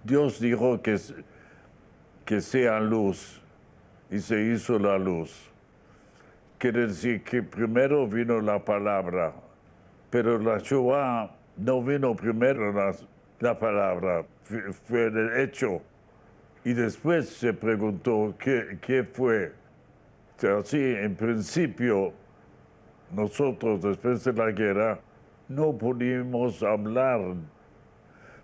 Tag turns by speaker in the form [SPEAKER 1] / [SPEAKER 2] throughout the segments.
[SPEAKER 1] Dios dijo que sea luz y se hizo la luz. Quiere decir que primero vino la palabra, pero la Shoah no vino primero la palabra, fue el hecho. Y después se preguntó qué fue. O sea, sí, en principio, nosotros después de la guerra no pudimos hablar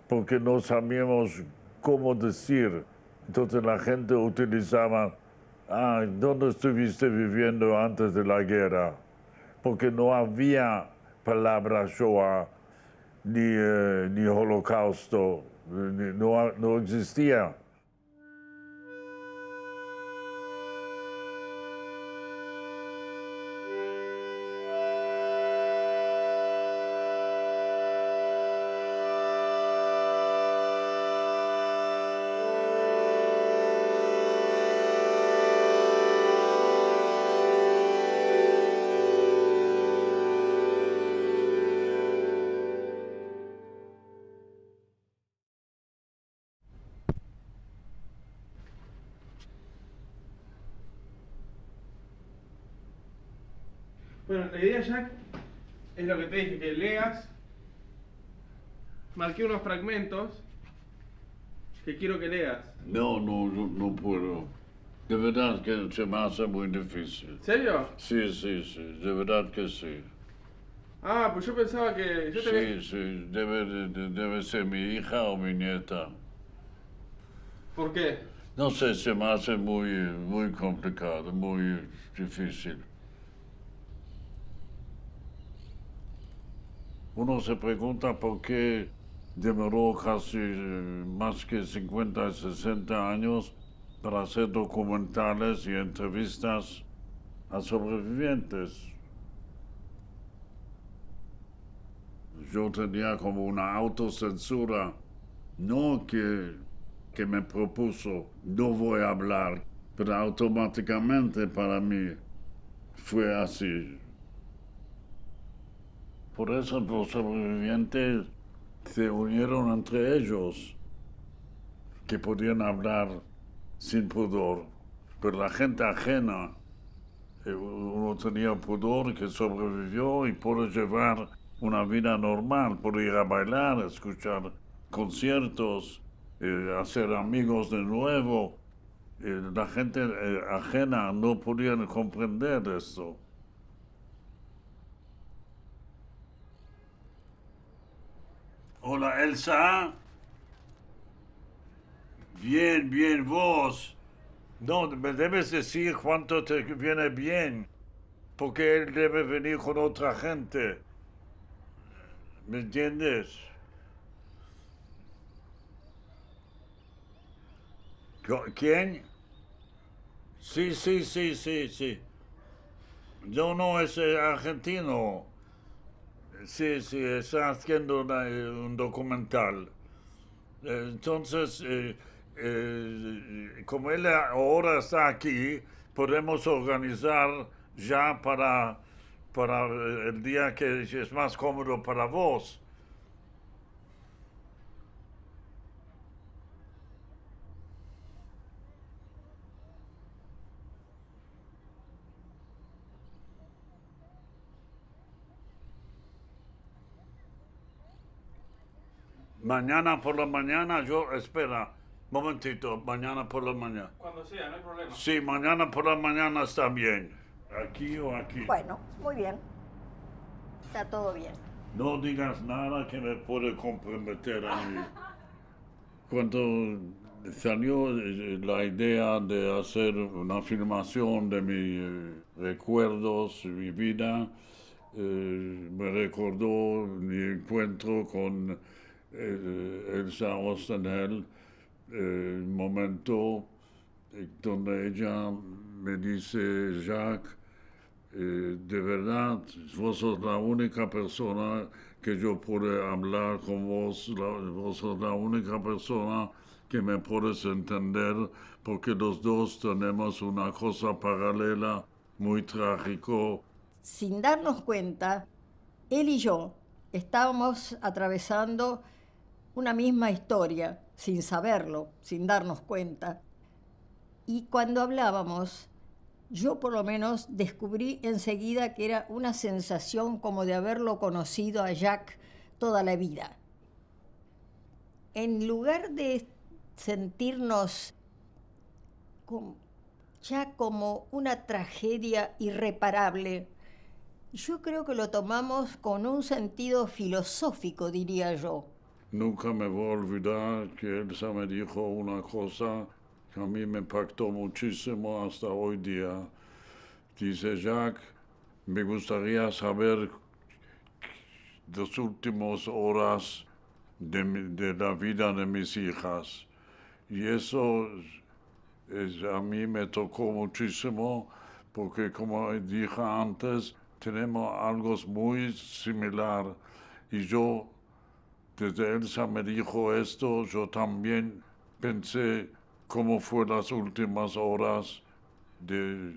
[SPEAKER 1] porque no sabíamos cómo decir. Entonces la gente utilizaba, ¿dónde estuviste viviendo antes de la guerra? Porque no había palabra Shoah ni holocausto, no existía.
[SPEAKER 2] Bueno, la idea, Jack, es lo que te dije, que leas. Marqué unos fragmentos que quiero que leas.
[SPEAKER 1] No puedo. De verdad que se me hace muy difícil.
[SPEAKER 2] ¿En serio?
[SPEAKER 1] Sí, de verdad que sí.
[SPEAKER 2] Ah, pues yo pensaba que...
[SPEAKER 1] Sí, debe ser mi hija o mi nieta.
[SPEAKER 2] ¿Por qué?
[SPEAKER 1] No sé, se me hace muy complicado, muy difícil. Uno se pregunta por qué demoró casi más que 50, 60 años para hacer documentales y entrevistas a sobrevivientes. Yo tenía como una autocensura, no que me propuso, no voy a hablar, pero automáticamente para mí fue así. Por eso los sobrevivientes se unieron entre ellos, que podían hablar sin pudor. Pero la gente ajena, uno tenía pudor que sobrevivió y pudo llevar una vida normal, pudo ir a bailar, escuchar conciertos, hacer amigos de nuevo. La gente ajena no podía comprender esto. Hola, Elsa. Bien, vos. No, me debes decir cuánto te viene bien, porque él debe venir con otra gente. ¿Me entiendes? ¿Quién? Sí. No, es argentino. Sí, está haciendo un documental. Entonces, como él ahora está aquí, podemos organizar ya para el día que es más cómodo para vos. Mañana por la mañana, espera, momentito, mañana por la mañana.
[SPEAKER 2] Cuando sea, no hay problema.
[SPEAKER 1] Sí, mañana por la mañana está bien. ¿Aquí o aquí?
[SPEAKER 3] Bueno, muy bien. Está todo bien.
[SPEAKER 1] No digas nada que me puede comprometer a mí. Cuando salió la idea de hacer una filmación de mis recuerdos, mi vida, me recordó mi encuentro con Elsa Ostenheld, el momento donde ella me dice, Jacques, de verdad, vos sos la única persona que yo pude hablar con vos, vos sos la única persona que me puedes entender, porque los dos tenemos una cosa paralela muy trágico.
[SPEAKER 3] Sin darnos cuenta, él y yo estábamos atravesando una misma historia, sin saberlo, sin darnos cuenta. Y cuando hablábamos, yo por lo menos descubrí enseguida que era una sensación como de haberlo conocido a Jack toda la vida. En lugar de sentirnos ya como una tragedia irreparable, yo creo que lo tomamos con un sentido filosófico, diría yo.
[SPEAKER 1] Nunca me voy a olvidar que Elsa me dijo una cosa que a mí me impactó muchísimo hasta hoy día. Dice: Jack, me gustaría saber las últimas horas de la vida de mis hijas. Y eso a mí me tocó muchísimo porque, como dije antes, tenemos algo muy similar. Y yo, desde Elsa me dijo esto, yo también pensé cómo fue las últimas horas de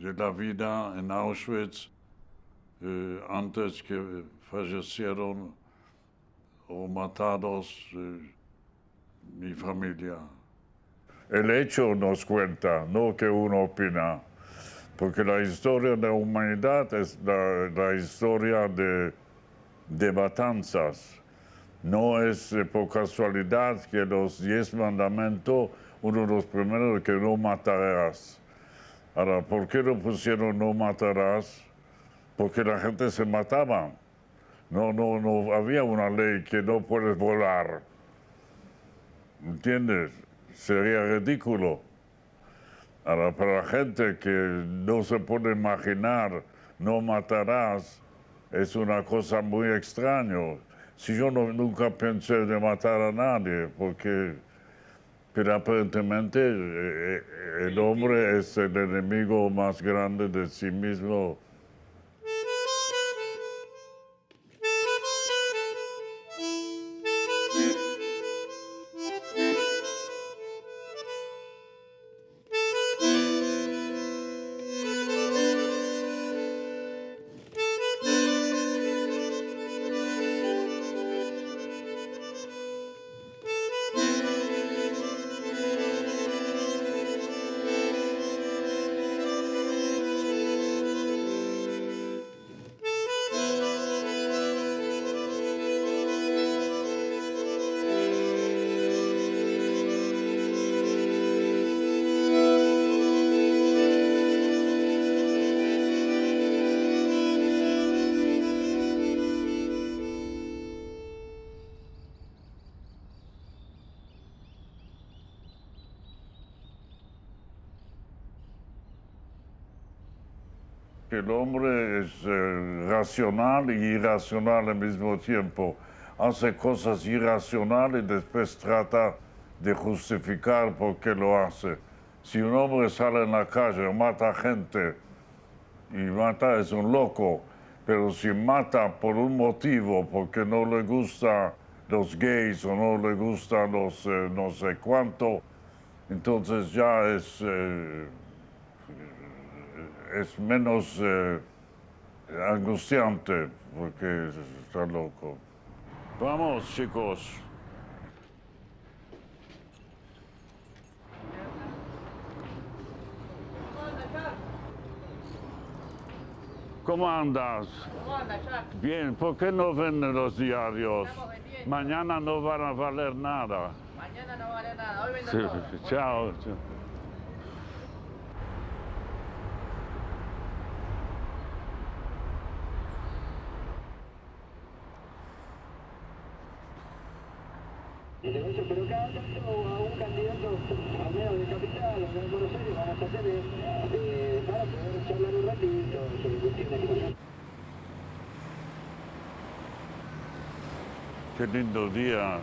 [SPEAKER 1] la vida en Auschwitz antes que fallecieron o matados mi familia. El hecho nos cuenta, no que uno opina, porque la historia de la humanidad es la historia de matanzas. No es por casualidad que los 10 mandamientos, uno de los primeros que no matarás. Ahora, ¿por qué lo pusieron no matarás? Porque la gente se mataba. No había una ley que no puedes volar. ¿Entiendes? Sería ridículo. Ahora, para la gente que no se puede imaginar, no matarás, es una cosa muy extraña. Si yo nunca pensé de matar a nadie, pero aparentemente el hombre es el enemigo más grande de sí mismo. El hombre es racional y irracional al mismo tiempo. Hace cosas irracionales y después trata de justificar por qué lo hace. Si un hombre sale en la calle, mata gente, y mata es un loco, pero si mata por un motivo, porque no le gustan los gays o no le gustan los no sé cuánto, entonces ya es menos angustiante porque está loco. Vamos, chicos. ¿Cómo andas?
[SPEAKER 2] ¿Cómo anda, Jack?
[SPEAKER 1] Bien, ¿por qué no venden los diarios?
[SPEAKER 2] Estamos vendiendo.
[SPEAKER 1] Mañana no van a valer nada.
[SPEAKER 2] Mañana no vale nada, hoy vendo
[SPEAKER 1] Sí,
[SPEAKER 2] todo.
[SPEAKER 1] chao.
[SPEAKER 4] Pero cada tanto a un candidato, al menos de capital, al menos de Buenos Aires, van a tratar para poder charlar un ratito sobre cuestiones que pasan.
[SPEAKER 1] Qué lindo día.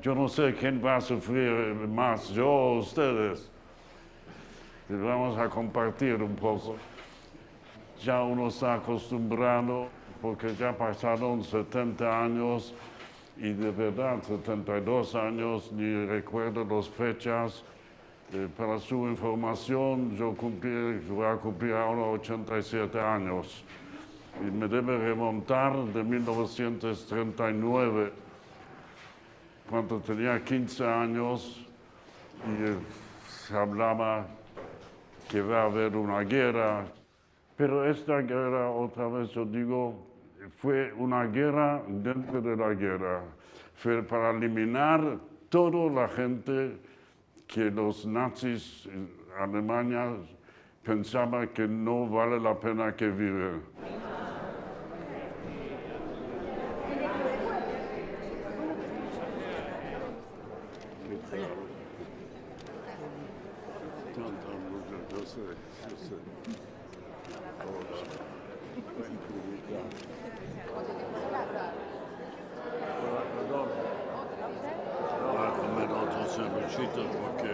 [SPEAKER 1] Yo no sé quién va a sufrir más, yo o ustedes. Y vamos a compartir un poco. Ya uno está acostumbrado, porque ya pasaron 70 años y de verdad 72 años, ni recuerdo las fechas. Para su información, yo voy a cumplir ahora 87 años y me debe remontar de 1939, cuando tenía 15 años y se hablaba que va a haber una guerra. Pero esta guerra, otra vez yo digo, fue una guerra dentro de la guerra. Fue para eliminar toda la gente que los nazis en Alemania pensaban que no vale la pena que vivir.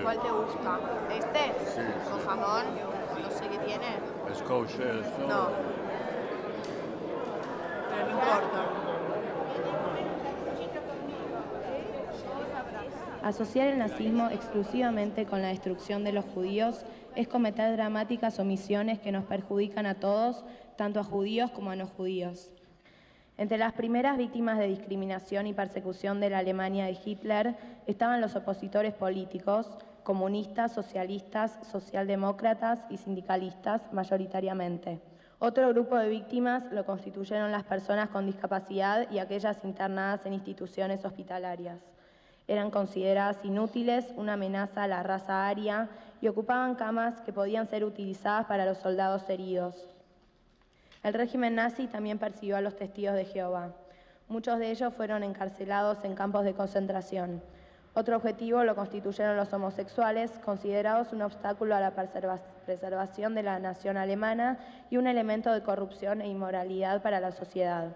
[SPEAKER 5] ¿Cuál te gusta? ¿Este?
[SPEAKER 1] Sí,
[SPEAKER 5] ¿Con jamón? No sé qué tiene.
[SPEAKER 1] ¿Es kosher?
[SPEAKER 5] No. Pero no importa.
[SPEAKER 6] Asociar el nazismo exclusivamente con la destrucción de los judíos es cometer dramáticas omisiones que nos perjudican a todos, tanto a judíos como a no judíos. Entre las primeras víctimas de discriminación y persecución de la Alemania de Hitler estaban los opositores políticos, comunistas, socialistas, socialdemócratas y sindicalistas mayoritariamente. Otro grupo de víctimas lo constituyeron las personas con discapacidad y aquellas internadas en instituciones hospitalarias. Eran consideradas inútiles, una amenaza a la raza aria y ocupaban camas que podían ser utilizadas para los soldados heridos. El régimen nazi también persiguió a los testigos de Jehová. Muchos de ellos fueron encarcelados en campos de concentración. Otro objetivo lo constituyeron los homosexuales, considerados un obstáculo a la preservación de la nación alemana y un elemento de corrupción e inmoralidad para la sociedad.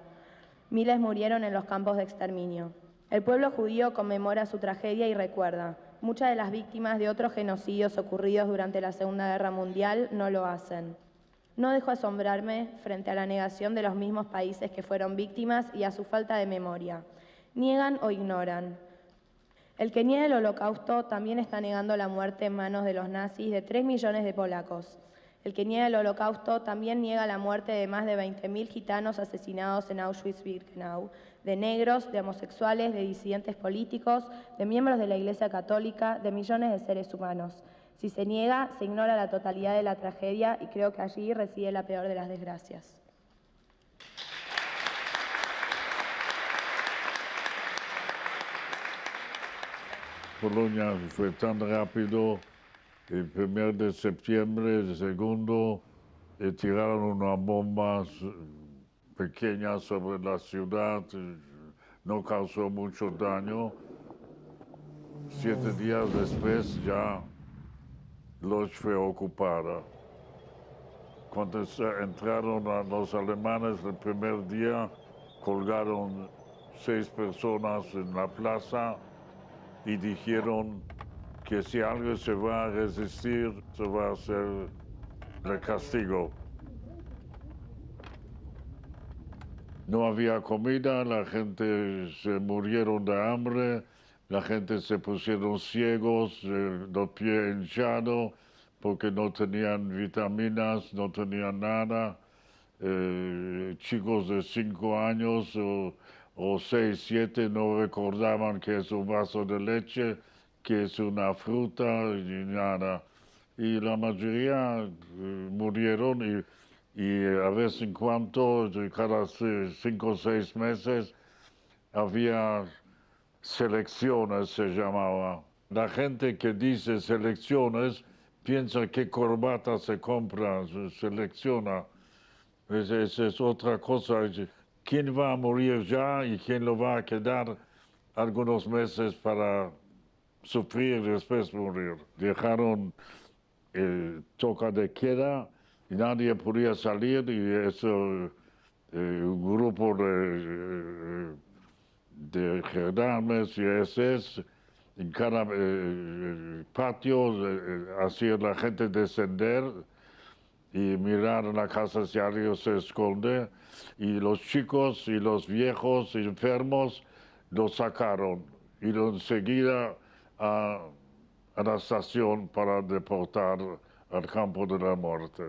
[SPEAKER 6] Miles murieron en los campos de exterminio. El pueblo judío conmemora su tragedia y recuerda. Muchas de las víctimas de otros genocidios ocurridos durante la Segunda Guerra Mundial no lo hacen. No dejo asombrarme frente a la negación de los mismos países que fueron víctimas y a su falta de memoria. Niegan o ignoran. El que niega el Holocausto también está negando la muerte en manos de los nazis de 3 millones de polacos. El que niega el Holocausto también niega la muerte de más de 20.000 gitanos asesinados en Auschwitz-Birkenau, de negros, de homosexuales, de disidentes políticos, de miembros de la Iglesia Católica, de millones de seres humanos. Si se niega, se ignora la totalidad de la tragedia y creo que allí reside la peor de las desgracias.
[SPEAKER 1] Polonia fue tan rápido, el 1 de septiembre, el segundo, tiraron una bomba pequeña sobre la ciudad, no causó mucho daño. 7 días después ya Lodz fue ocupada. Cuando entraron los alemanes el primer día, colgaron 6 personas en la plaza y dijeron que si alguien se va a resistir, se va a hacer el castigo. No había comida, la gente se murieron de hambre, la gente se pusieron ciegos, los pies hinchados, porque no tenían vitaminas, no tenían nada. Chicos de 5 años o 6, 7 no recordaban que es un vaso de leche, que es una fruta y nada. Y la mayoría murieron y a vez en cuando, cada 5 o 6 meses, había selecciones, se llamaba. La gente que dice selecciones piensa qué corbata se compra, se selecciona. Esa es otra cosa. ¿Quién va a morir ya y quién lo va a quedar algunos meses para sufrir y después morir? Dejaron toca de queda y nadie podía salir y eso, un grupo de gendarmes y SS, en cada patio hacía la gente descender y mirar a la casa si alguien se esconde, y los chicos y los viejos enfermos los sacaron y enseguida a la estación para deportar al campo de la muerte.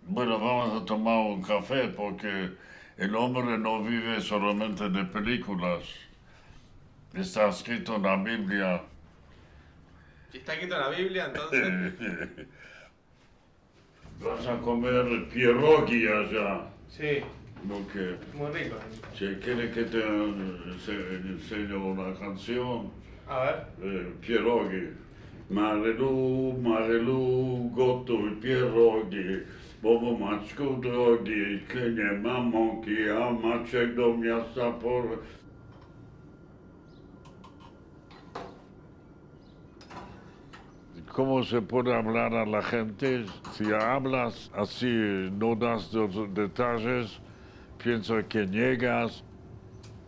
[SPEAKER 1] Bueno, vamos a tomar un café porque el hombre no vive solamente de películas. Está escrito en la Biblia.
[SPEAKER 2] ¿Está escrito en la Biblia entonces?
[SPEAKER 1] Vas a comer pierogi allá.
[SPEAKER 2] Sí,
[SPEAKER 1] Lo que,
[SPEAKER 2] muy rico.
[SPEAKER 1] si quiere que te enseñe una canción,
[SPEAKER 2] A ver.
[SPEAKER 1] pierogi. Marelu, Marelu, gotu pierogi. Bobo mačku drogi, kenye mamonki, a maček do miasta por... ¿Cómo se puede hablar a la gente? Si hablas así, no das los detalles, piensa que niegas,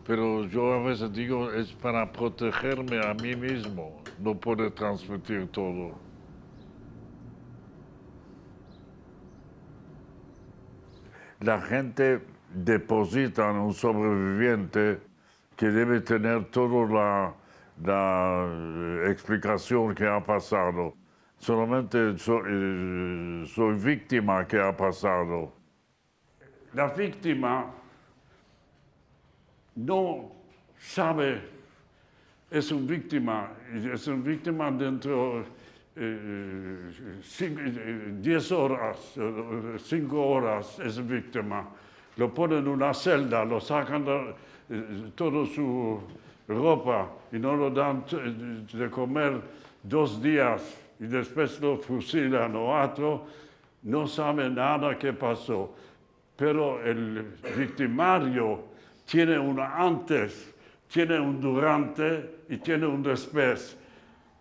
[SPEAKER 1] pero yo a veces digo, es para protegerme a mí mismo, no puedo transmitir todo. La gente deposita en un sobreviviente que debe tener toda la explicación que ha pasado. Solamente soy víctima que ha pasado. La víctima no sabe, es una víctima dentro 10 horas, 5 horas es víctima. Lo ponen en una celda, lo sacan toda su ropa y no lo dan de comer 2 días y después lo fusilan o otro, no sabe nada qué pasó. Pero el victimario tiene un antes, tiene un durante y tiene un después.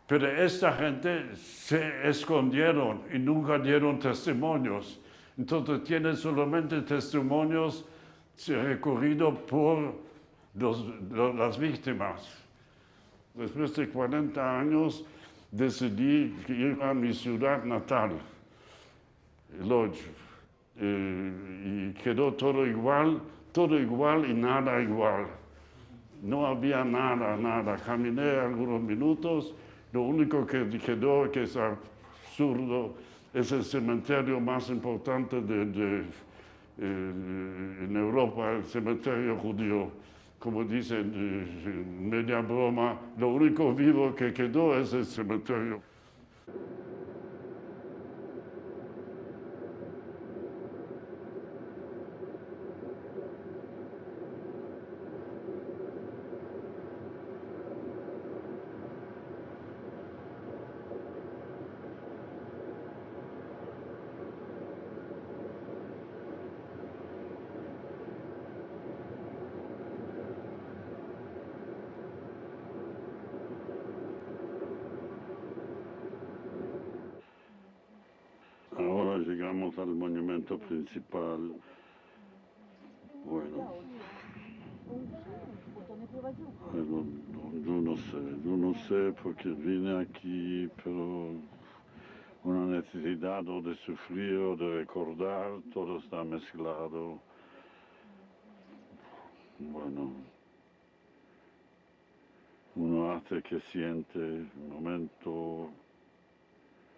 [SPEAKER 1] Pero esta gente se escondieron y nunca dieron testimonios. Entonces tienen solamente testimonios recorridos por las víctimas. Después de 40 años decidí ir a mi ciudad natal, Lodz. Y quedó todo igual y nada igual. No había nada. Caminé algunos minutos. Lo único que quedó, que es absurdo, es el cementerio más importante en Europa, el cementerio judío. Como dicen, media broma, lo único vivo que quedó es el cementerio. Ahora llegamos al monumento principal. Bueno.
[SPEAKER 7] yo no sé porque vine aquí, pero una necesidad o de sufrir o de recordar, todo está mezclado. Bueno, uno hace que siente un momento,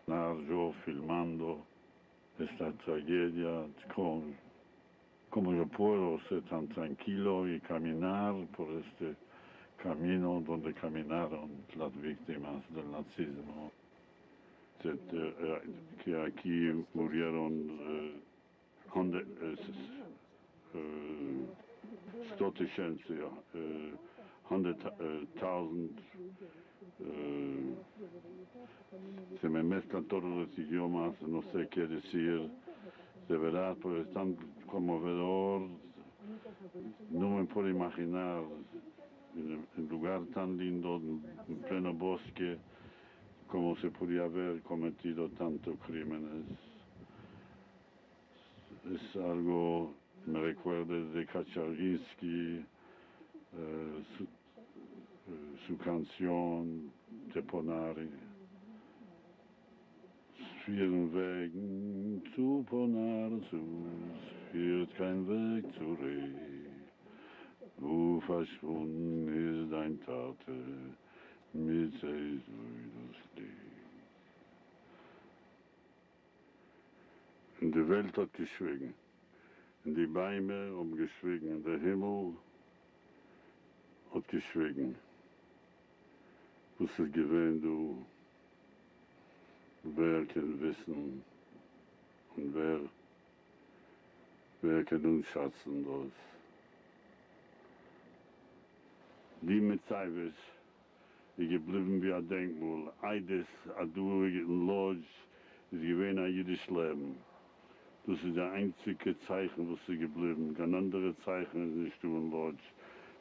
[SPEAKER 7] yo filmando esta tragedia, como yo puedo ser tan tranquilo y caminar por este camino donde caminaron las víctimas del nazismo. Que aquí murieron 100,000, se me mezclan todos los idiomas, no sé qué decir, de verdad, pero es tan conmovedor, no me puedo imaginar en un lugar tan lindo, en pleno bosque, como se podía haber cometido tantos crímenes. Es algo, me recuerda de Kaczorowski, su canción de Ponari. Vielen Wegen zu Ponarsus führt kein Weg zurück. Wo verschwunden ist dein Tate, mit sich durch dich. Und die Welt hat geschwiegen. Und die Bäume haben geschwiegen. Und der Himmel hat geschwiegen. Was ist gewesen, du? Wer kann wissen und wer kann uns schätzen das? Die mit Zeivis, die geblieben wie ein Denkmal, Eides, Adu in Lodge, ist gewesen ein jüdisches Leben. Das ist das einzige Zeichen, was sie geblieben. Kein anderes Zeichen ist nicht in Lodge.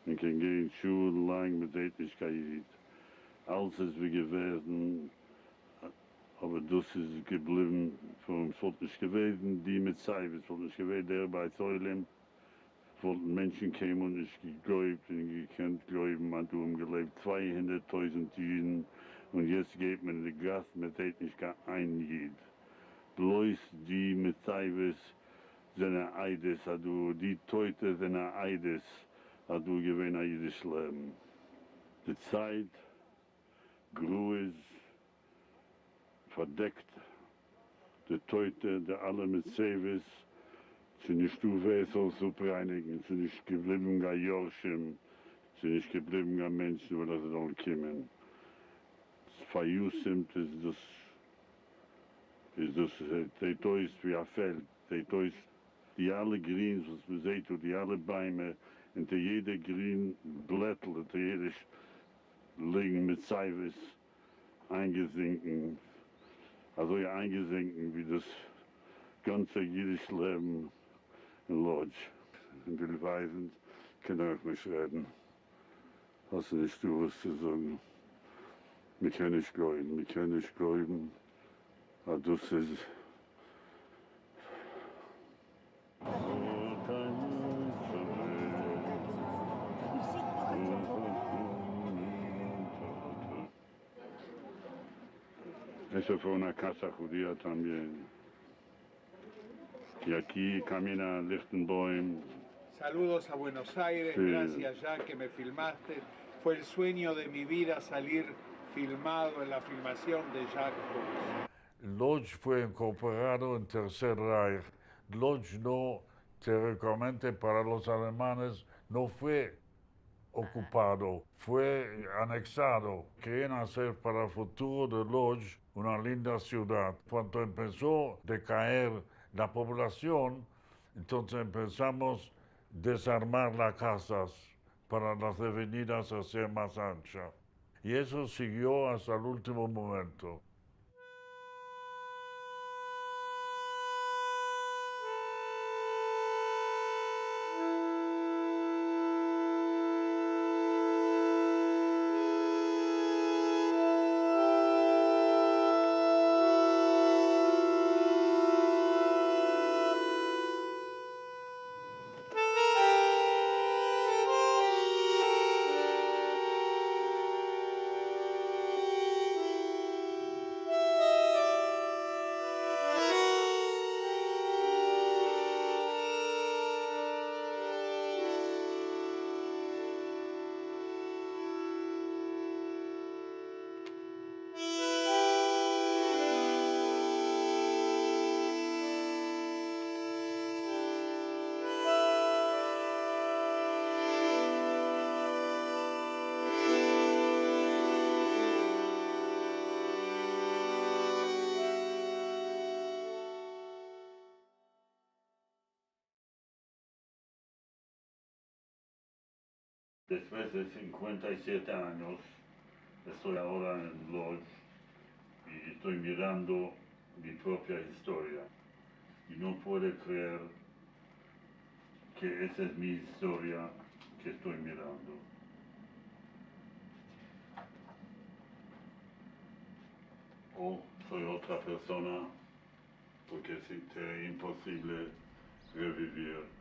[SPEAKER 7] Man kann gehen Schuhe lang mit Ethnischkeit. Alles ist wie gewesen. Aber das ist geblieben, von es nicht gewesen, die mit Zeivis, es nicht gewesen, der bei Säulem, von Menschen kämen und nicht geglaubt und gekannt glauben, man hat gelebt, 200.000 Juden und jetzt geht man in die Gas mit nicht gar ein Jid. Bloß die mit Zeivis sind Eides, die Teute sind Eides, gewesen ein jüdisches Leben. Die Zeit, Gruß, verdeckt, die Teute, die alle mit Sevis, sind nicht du Wesel zu bereinigen, sind nicht geblieben gar Jorschim, sind nicht geblieben gar Menschen, wo das dann kommen. Das Verjusimt ist das, die Teus wie ein Feld, die Teus, die alle Greens, was man sieht, die alle Bäume, und jeder Grün Blättel, und jeder liegen mit Sevis eingesinken, also ja eingesinken wie das ganze jüdische Leben in Lodz. Und die Weisen können auch nicht reden. Hast du nicht du was zu sagen? Wir können nicht glauben, aber das ist... Eso fue una casa judía también. Y aquí camina Lichtenboim.
[SPEAKER 8] Saludos a Buenos Aires,
[SPEAKER 7] Sí.
[SPEAKER 8] Gracias ya que me filmaste. Fue el sueño de mi vida salir filmado en la filmación de Jacques Fuchs.
[SPEAKER 1] Lodz fue incorporado en Tercer Reich. Lodz no, teóricamente para los alemanes, no fue ocupado, fue anexado. Querían hacer para el futuro de Lodz una linda ciudad. Cuando empezó a decaer la población, entonces empezamos a desarmar las casas para las avenidas hacer más anchas. Y eso siguió hasta el último momento.
[SPEAKER 7] Después de 57 años, estoy ahora en Lodz y estoy mirando mi propia historia. Y no puedo creer que esa es mi historia que estoy mirando. O soy otra persona porque es imposible revivir.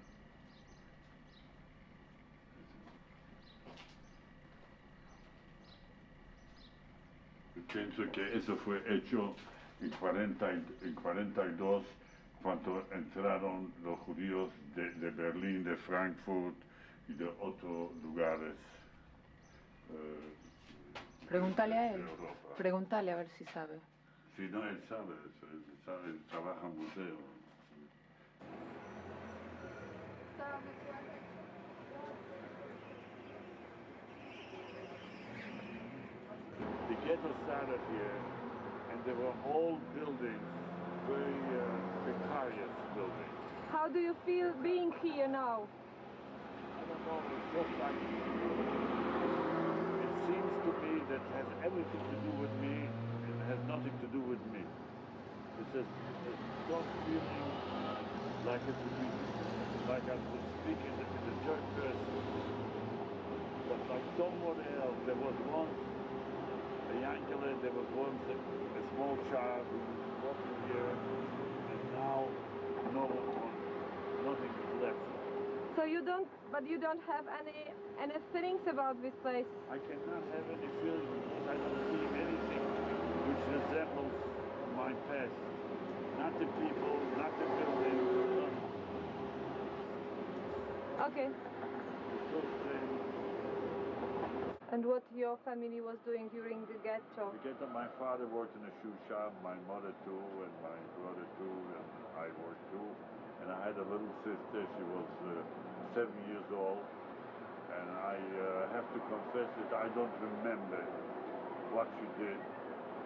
[SPEAKER 7] Pienso que eso fue hecho en 42 cuando entraron los judíos de Berlín, de Frankfurt y de otros lugares.
[SPEAKER 9] Pregúntale a él.
[SPEAKER 7] De Europa.
[SPEAKER 9] Pregúntale a ver si sabe.
[SPEAKER 7] Sí, no, él sabe, él trabaja en museo. The ghetto started here, and there were old buildings, very precarious buildings.
[SPEAKER 10] How do you feel being here now?
[SPEAKER 1] I don't know, it's just like, it seems to me that it has everything to do with me, and it has nothing to do with me. It's just a strong feeling like it would be, like I would speak in the third person, but like someone else. There was once a Yankele, there was once a small child who was walking here, and now no one, nothing is left.
[SPEAKER 10] So you don't have any feelings about this place?
[SPEAKER 1] I cannot have any feelings because I don't see anything which resembles my past. Not the people, not the buildings, nothing.
[SPEAKER 10] Okay.
[SPEAKER 1] It's so strange.
[SPEAKER 10] And what your family was doing during the ghetto?
[SPEAKER 1] My father worked in a shoe shop, my mother too, and my brother too, and I worked too. And I had a little sister, she was 7 years old, and I have to confess that I don't remember what she did.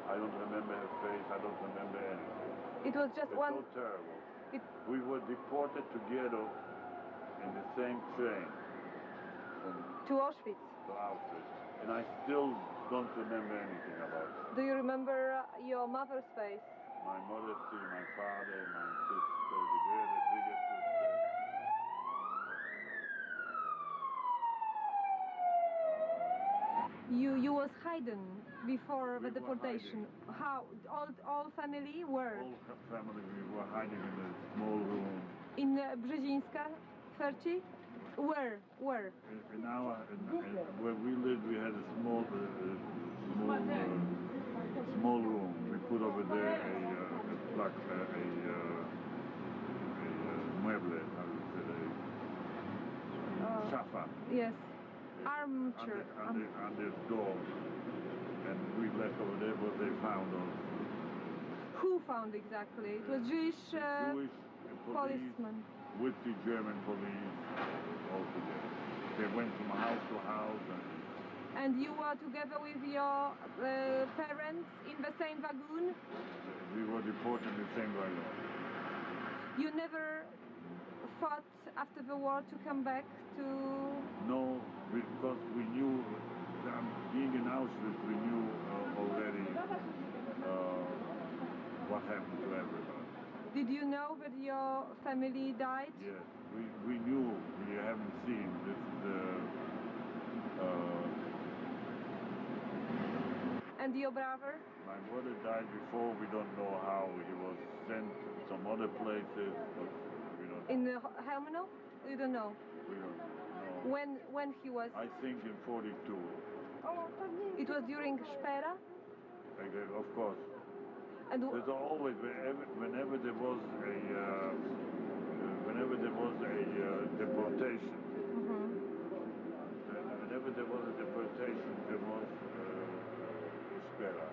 [SPEAKER 1] I don't remember her face, I don't remember anything.
[SPEAKER 10] It was just
[SPEAKER 1] It's
[SPEAKER 10] one...
[SPEAKER 1] so terrible. We were deported together in the same train
[SPEAKER 10] to Auschwitz.
[SPEAKER 1] to Auschwitz, and I still don't remember anything about it.
[SPEAKER 10] Do you remember your mother's face?
[SPEAKER 1] My mother, my father, my sister, the bigger sister.
[SPEAKER 10] You was hidden before the
[SPEAKER 1] We were
[SPEAKER 10] deportation.
[SPEAKER 1] hiding.
[SPEAKER 10] How all family were
[SPEAKER 1] Whole family, we were hiding in a small room.
[SPEAKER 10] in Brzezińska 30? Where?
[SPEAKER 1] In where we lived, we had a small room. We put over there a mueble, how do you say, a sofa.
[SPEAKER 10] Yes. Armchair.
[SPEAKER 1] On the door. And we left over there, but they found us.
[SPEAKER 10] Who found exactly? It was Jewish
[SPEAKER 1] Jewish
[SPEAKER 10] policemen.
[SPEAKER 1] With the German police all together. They went from house to house.
[SPEAKER 10] And you were together with your parents in the same wagon?
[SPEAKER 1] We were deported in the same wagon.
[SPEAKER 10] You never thought after the war to come back to...
[SPEAKER 1] No, because we knew, being in Auschwitz, we knew already what happened to everybody.
[SPEAKER 10] Did you know that your family died?
[SPEAKER 1] Yes, we knew, we haven't seen. This is
[SPEAKER 10] And your brother?
[SPEAKER 1] my brother died before, we don't know how. He was sent to some other places, but we don't know.
[SPEAKER 10] In Helmano? You don't know?
[SPEAKER 1] We don't know.
[SPEAKER 10] When he was?
[SPEAKER 1] I think in 42.
[SPEAKER 10] It was during Spera?
[SPEAKER 1] Of course.
[SPEAKER 10] And
[SPEAKER 1] There's always, whenever there was a deportation, whenever there was a deportation, there was Spera.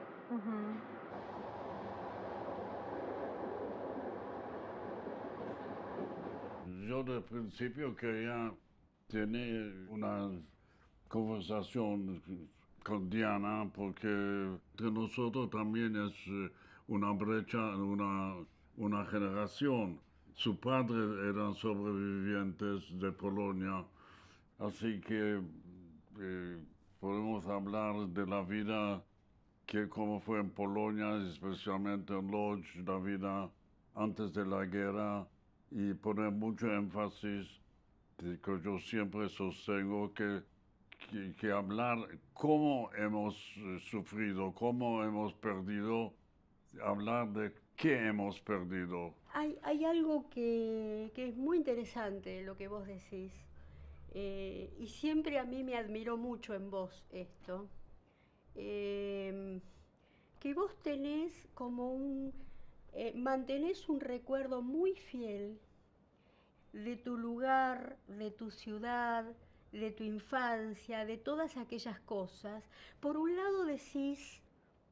[SPEAKER 1] Yo de principio quería tener una conversación con Diana porque entre nosotros también es una brecha, una generación. Sus padres eran sobrevivientes de Polonia, así que podemos hablar de la vida que como fue en Polonia, especialmente en Lodz, la vida antes de la guerra, y poner mucho énfasis, que yo siempre sostengo que hablar cómo hemos sufrido, cómo hemos perdido, hablar de qué hemos perdido.
[SPEAKER 11] Hay algo que es muy interesante lo que vos decís, y siempre a mí me admiró mucho en vos esto, que vos tenés como mantenés un recuerdo muy fiel de tu lugar, de tu ciudad, de tu infancia, de todas aquellas cosas. Por un lado decís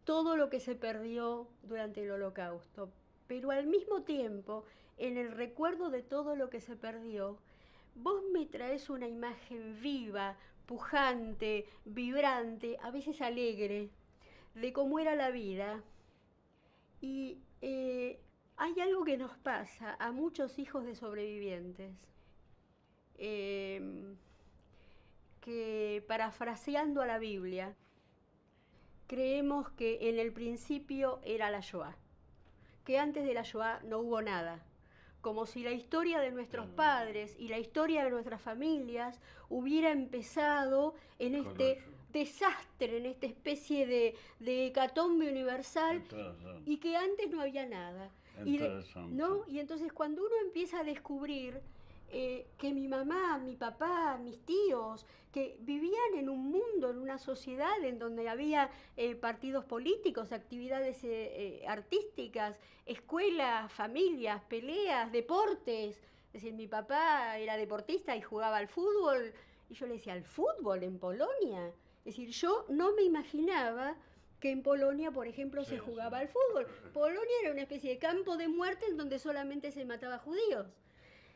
[SPEAKER 11] todo lo que se perdió durante el Holocausto, pero al mismo tiempo, en el recuerdo de todo lo que se perdió, vos me traes una imagen viva, pujante, vibrante, a veces alegre, de cómo era la vida. Y hay algo que nos pasa a muchos hijos de sobrevivientes, que parafraseando a la Biblia, creemos que en el principio era la Shoah, que antes de la Shoah no hubo nada, como si la historia de nuestros padres y la historia de nuestras familias hubiera empezado en este desastre, en esta especie de hecatombe universal, y que antes no había nada. ¿No? Y entonces cuando uno empieza a descubrir que mi mamá, mi papá, mis tíos, que vivían en un mundo, en una sociedad en donde había partidos políticos, actividades artísticas, escuelas, familias, peleas, deportes. Es decir, mi papá era deportista y jugaba al fútbol, y yo le decía, ¿al fútbol en Polonia? Es decir, yo no me imaginaba que en Polonia, por ejemplo, se jugaba al fútbol. Polonia era una especie de campo de muerte en donde solamente se mataba judíos.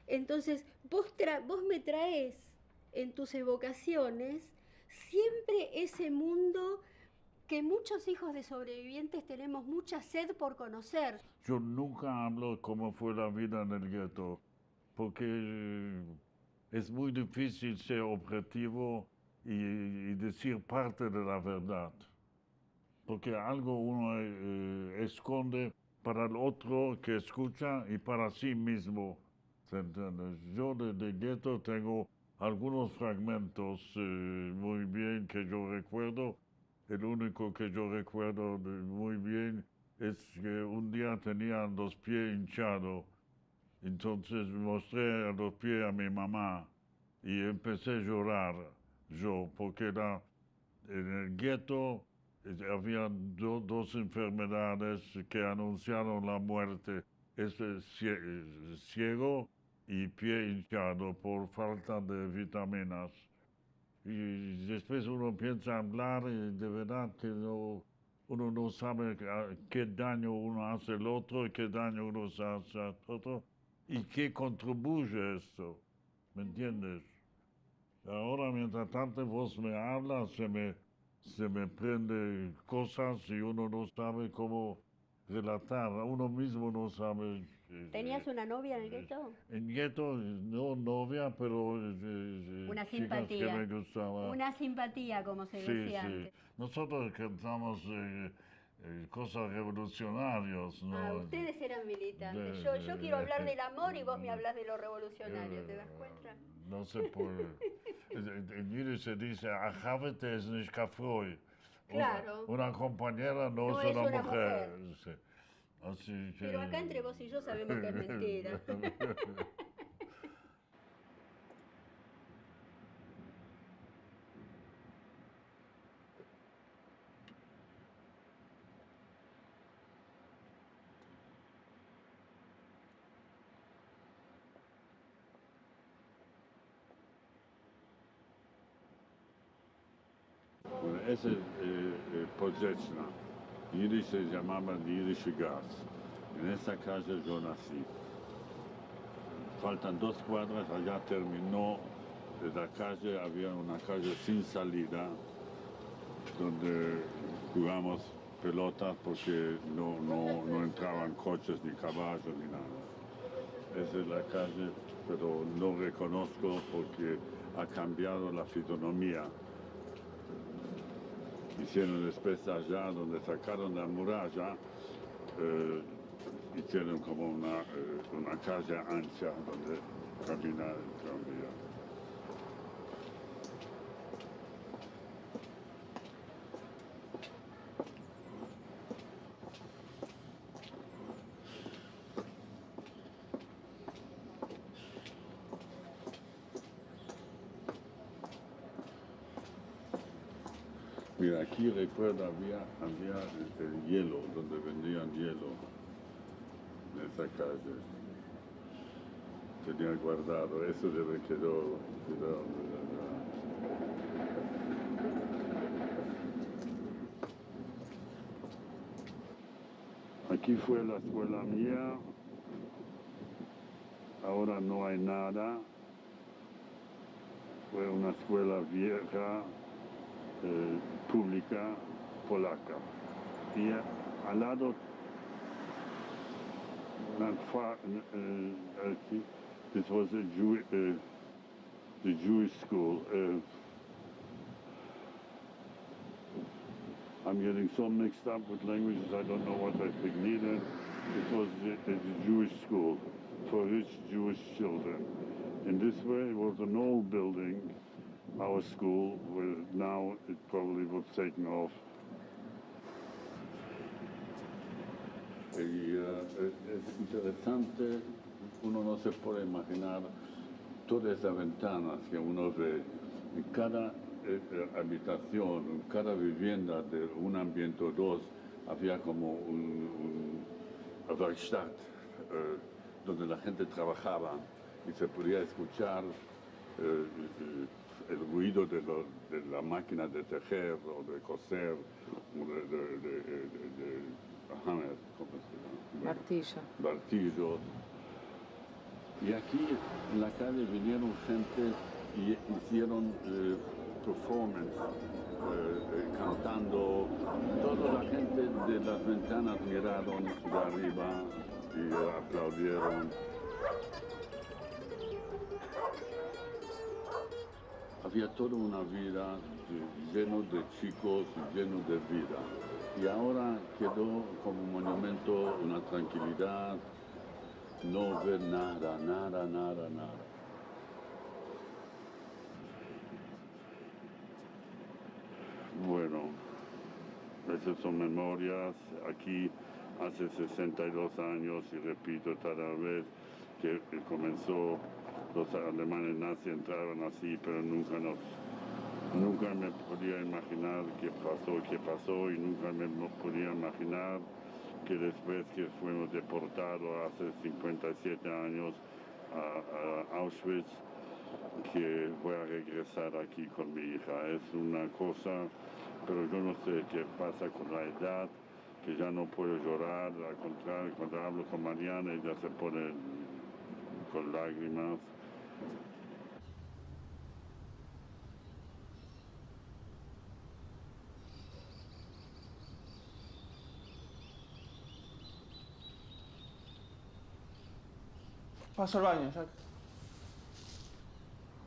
[SPEAKER 11] Entonces, vos me traes en tus evocaciones siempre ese mundo que muchos hijos de sobrevivientes tenemos mucha sed por conocer.
[SPEAKER 1] Yo nunca hablo cómo fue la vida en el gueto, porque es muy difícil ser objetivo y decir parte de la verdad, porque algo uno esconde para el otro que escucha y para sí mismo. Yo de gueto tengo algunos fragmentos muy bien que yo recuerdo. El único que yo recuerdo muy bien es que un día tenía los pies hinchados. Entonces mostré los pies a mi mamá y empecé a llorar yo, porque en el gueto había dos enfermedades que anunciaron la muerte. Ciego y pie hinchado por falta de vitaminas. Y después uno piensa hablar y de verdad que uno no sabe qué daño uno hace al otro y qué daño uno hace al otro y qué contribuye esto, ¿me entiendes? Ahora, mientras tanto, vos me hablas, se me prende cosas y uno no sabe cómo relatar, uno mismo no sabe.
[SPEAKER 11] ¿Tenías una novia en el gueto?
[SPEAKER 1] En gueto, no novia, pero
[SPEAKER 11] una
[SPEAKER 1] chicas
[SPEAKER 11] simpatía.
[SPEAKER 1] que me gustaban.
[SPEAKER 11] Una simpatía, como se decía antes.
[SPEAKER 1] Nosotros cantamos cosas revolucionarias, ¿no?
[SPEAKER 11] Ustedes eran militantes. Yo quiero hablar del amor y vos me hablas de lo revolucionario, ¿te das cuenta?
[SPEAKER 1] No sé por... en Yiddish se dice, Achavete es nicht kafroi.
[SPEAKER 11] Claro.
[SPEAKER 1] Una compañera no es una mujer. Sí. Así que...
[SPEAKER 11] Pero acá entre vos y yo sabemos que es mentira.
[SPEAKER 7] Ese Pozechna, Yiddish se llamaba Yiddish Gas. En esa calle yo nací. Faltan 2 cuadras, allá terminó la calle, había una calle sin salida, donde jugamos pelotas porque no entraban coches ni caballos ni nada. Esa es la calle, pero no reconozco porque ha cambiado la fisonomía. hicieron después allá donde sacaron la muralla, hicieron como una calle ancha donde camina el tranvía. Mira, aquí recuerdo había el hielo, donde vendían hielo en esa calle. Tenía guardado, eso debe quedó aquí fue la escuela mía, ahora no hay nada, fue una escuela vieja, pública polaca. Y al lado, this was the Jewish school. I'm getting so mixed up with languages, I don't know what I speak neither. It was the Jewish school for rich Jewish children. In this way, it was an old building. Our school, where now it probably was taken off. Y es interesante, uno no se puede imaginar todas esas ventanas que uno ve en cada habitación, en cada vivienda de un ambiente o dos, había como un Werkstatt, donde la gente trabajaba y se podía escuchar el ruido de la máquina de tejer o de coser, de hammer, ¿cómo se llama? Martillo. Y aquí en la calle vinieron gente y hicieron performance, cantando. Toda la gente de las ventanas miraron de arriba y aplaudieron. Había toda una vida lleno de chicos, lleno de vida. Y ahora quedó como monumento una tranquilidad, no ver nada. Bueno, esas son memorias. Aquí hace 62 años, y repito cada vez, que comenzó. Los alemanes nazis entraron así, pero nunca me podía imaginar qué pasó, y nunca me podía imaginar que después que fuimos deportados hace 57 años a Auschwitz, que voy a regresar aquí con mi hija. Es una cosa, pero yo no sé qué pasa con la edad, que ya no puedo llorar, al contrario, cuando hablo con Mariana ella se pone con lágrimas.
[SPEAKER 2] Paso al baño, Jack.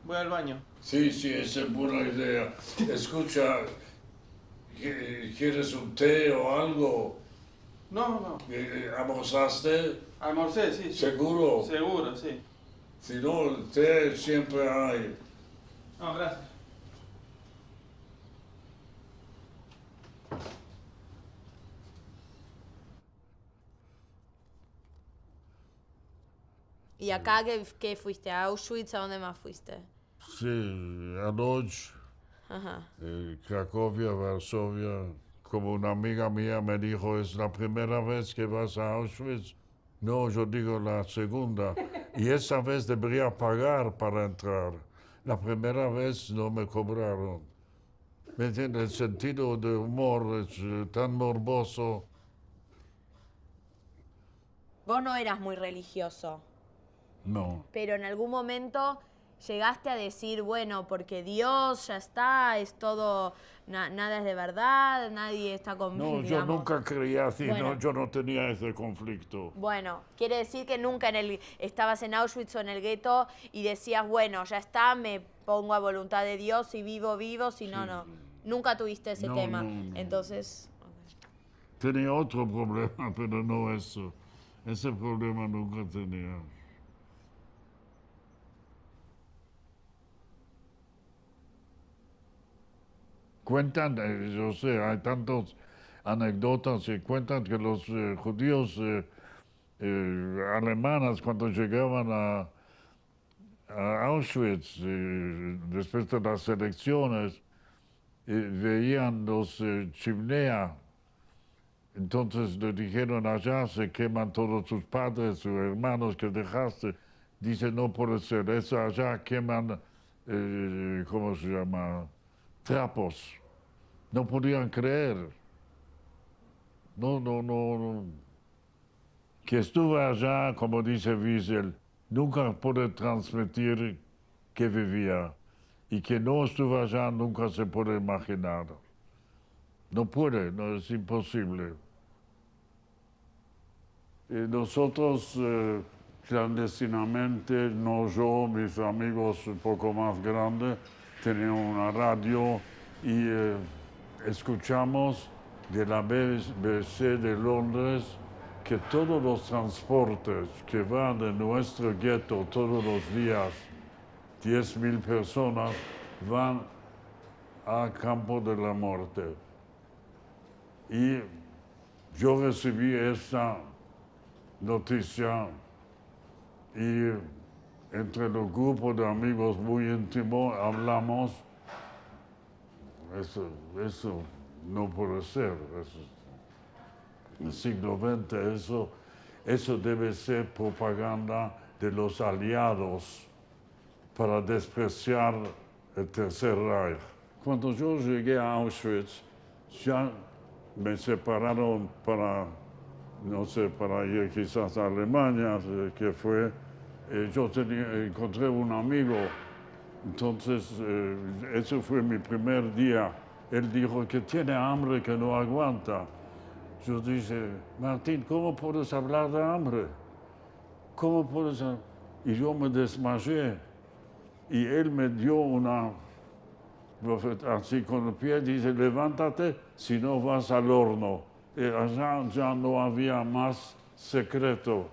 [SPEAKER 2] Voy al baño.
[SPEAKER 1] Sí, esa es buena idea. Escucha, ¿quieres un té o algo?
[SPEAKER 2] No.
[SPEAKER 1] ¿Almorzaste?
[SPEAKER 2] Almorcé, sí.
[SPEAKER 1] ¿Seguro?
[SPEAKER 2] Seguro, sí.
[SPEAKER 1] Si no, el té siempre hay.
[SPEAKER 2] No, gracias.
[SPEAKER 5] ¿Y acá qué fuiste? ¿A Auschwitz? ¿A dónde más fuiste?
[SPEAKER 1] Sí, a Lodz, Cracovia, Varsovia. Como una amiga mía me dijo, ¿es la primera vez que vas a Auschwitz? No, yo digo la segunda. Y esa vez debería pagar para entrar. La primera vez no me cobraron. ¿Me entiendes? El sentido de humor es tan morboso.
[SPEAKER 5] Vos no eras muy religioso.
[SPEAKER 1] No.
[SPEAKER 5] Pero en algún momento llegaste a decir, bueno, porque Dios ya está, es todo, nada es de verdad, nadie está conmigo.
[SPEAKER 1] No, yo nunca creía así,
[SPEAKER 5] bueno,
[SPEAKER 1] no, yo no tenía ese conflicto.
[SPEAKER 5] Bueno, quiere decir que nunca estabas en Auschwitz o en el gueto y decías, bueno, ya está, me pongo a voluntad de Dios, si vivo, si no, no. Nunca tuviste ese
[SPEAKER 1] No,
[SPEAKER 5] tema.
[SPEAKER 1] no.
[SPEAKER 5] Entonces,
[SPEAKER 1] Tenía otro problema, pero no eso. Ese problema nunca tenía. Cuentan, yo sé, hay tantas anécdotas que cuentan que los judíos alemanes cuando llegaban a Auschwitz, después de las elecciones, veían los chimeneas. Entonces le dijeron allá, se queman todos tus padres, tus hermanos que dejaste. Dice, no puede ser, eso allá queman, ¿cómo se llama? Trapos. No podían creer. No. Que estuve allá, como dice Wiesel, nunca pude transmitir que vivía. Y que no estuve allá nunca se puede imaginar. No puede, no es imposible. Nosotros clandestinamente, no yo, mis amigos un poco más grandes, teníamos una radio y escuchamos de la BBC de Londres que todos los transportes que van de nuestro gueto todos los días, 10.000 personas, van al campo de la muerte. Y yo recibí esta noticia y entre los grupos de amigos muy íntimos hablamos, eso no puede ser, en el siglo XX eso debe ser propaganda de los aliados para despreciar el Tercer Reich. Cuando yo llegué a Auschwitz, ya me separaron para, no sé, para ir quizás a Alemania, que fue, encontré un amigo, entonces ese fue mi primer día. Él dijo que tiene hambre, que no aguanta. Yo dije, Martín, ¿cómo puedes hablar de hambre? ¿Cómo puedes? Y yo me desmayé. Y él me dio una, así con el pie, dice, levántate, si no vas al horno. Y allá ya no había más secreto.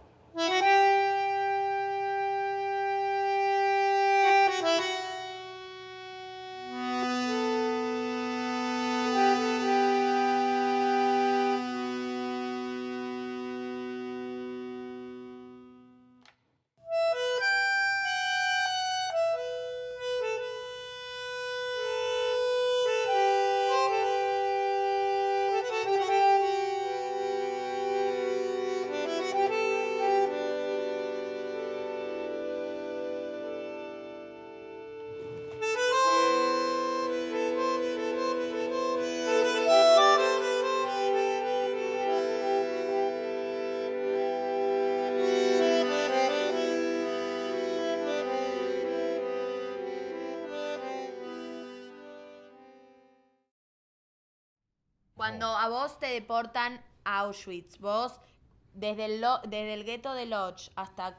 [SPEAKER 5] cuando a vos te deportan a Auschwitz, vos desde el gueto de Lodz hasta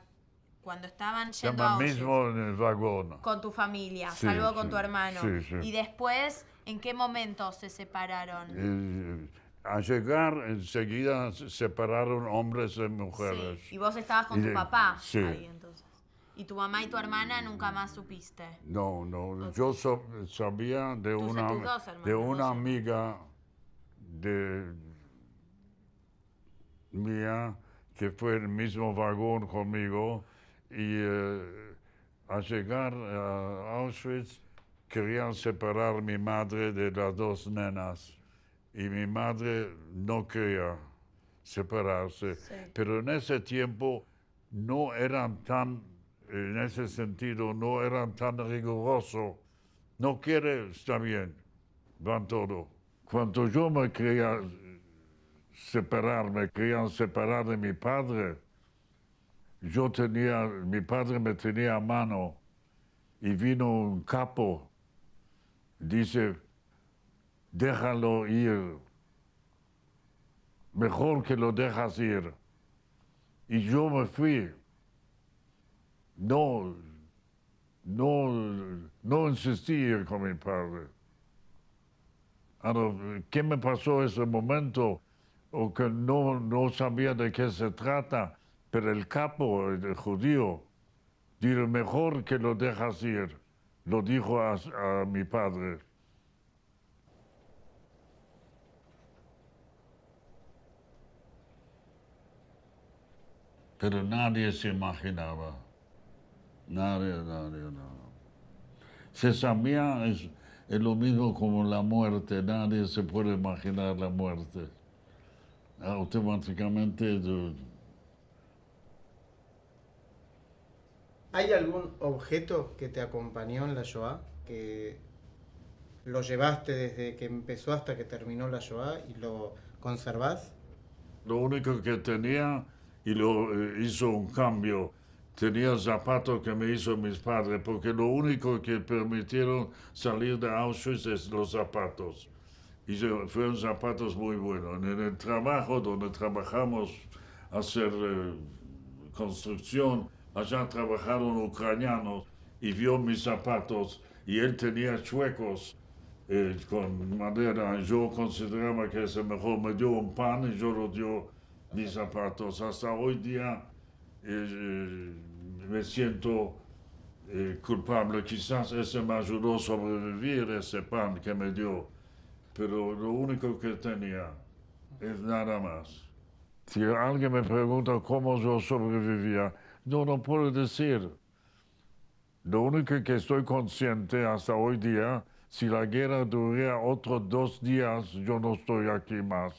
[SPEAKER 5] cuando estaban yendo a Auschwitz,
[SPEAKER 1] mismo en el vagón.
[SPEAKER 5] con tu familia,
[SPEAKER 1] Sí,
[SPEAKER 5] salvo con
[SPEAKER 1] sí,
[SPEAKER 5] tu hermano.
[SPEAKER 1] sí.
[SPEAKER 5] Y después, ¿en qué momento se separaron?
[SPEAKER 1] Al llegar, enseguida se separaron hombres y mujeres.
[SPEAKER 5] Sí. Y vos estabas con tu papá
[SPEAKER 1] sí.
[SPEAKER 5] ahí entonces. Y tu mamá y tu hermana nunca más supiste.
[SPEAKER 1] No. Yo sabía de
[SPEAKER 5] tus dos hermanos,
[SPEAKER 1] de una
[SPEAKER 5] no sé.
[SPEAKER 1] amiga mía que fue en el mismo vagón conmigo y al llegar a Auschwitz querían separar mi madre de las dos nenas y mi madre no quería separarse.
[SPEAKER 5] Sí.
[SPEAKER 1] Pero en ese tiempo no eran tan, en ese sentido, no eran tan rigurosos. No quiere, está bien, van todo. Cuando yo me quería querían separar de mi padre, mi padre me tenía a mano y vino un capo, dice, déjalo ir, mejor que lo dejas ir. Y yo me fui. No insistí ir con mi padre. Ahora, ¿qué me pasó ese momento? O que no sabía de qué se trata, pero el capo, el judío, dijo, mejor que lo dejas ir. Lo dijo a mi padre. Pero nadie se imaginaba. Nadie, no. Se sabía, es lo mismo como la muerte. Nadie se puede imaginar la muerte. Automáticamente...
[SPEAKER 12] ¿Hay algún objeto que te acompañó en la Shoah, que lo llevaste desde que empezó hasta que terminó la Shoah y lo conservás?
[SPEAKER 1] Lo único que tenía, y lo hizo un cambio, tenía zapatos que me hizo mis padres, porque lo único que permitieron salir de Auschwitz es los zapatos. Y fueron zapatos muy buenos. En el trabajo donde trabajamos a hacer construcción, allá trabajaron ucranianos y vio mis zapatos y él tenía chuecos con madera. Yo consideraba que ese mejor me dio un pan y yo lo dio mis zapatos. Hasta hoy día me siento culpable. Quizás ese me ayudó a sobrevivir, ese pan que me dio. Pero lo único que tenía es nada más. Si alguien me pregunta cómo yo sobrevivía, yo no puedo decir. Lo único que estoy consciente hasta hoy día, si la guerra duraría otros 2 días, yo no estoy aquí más.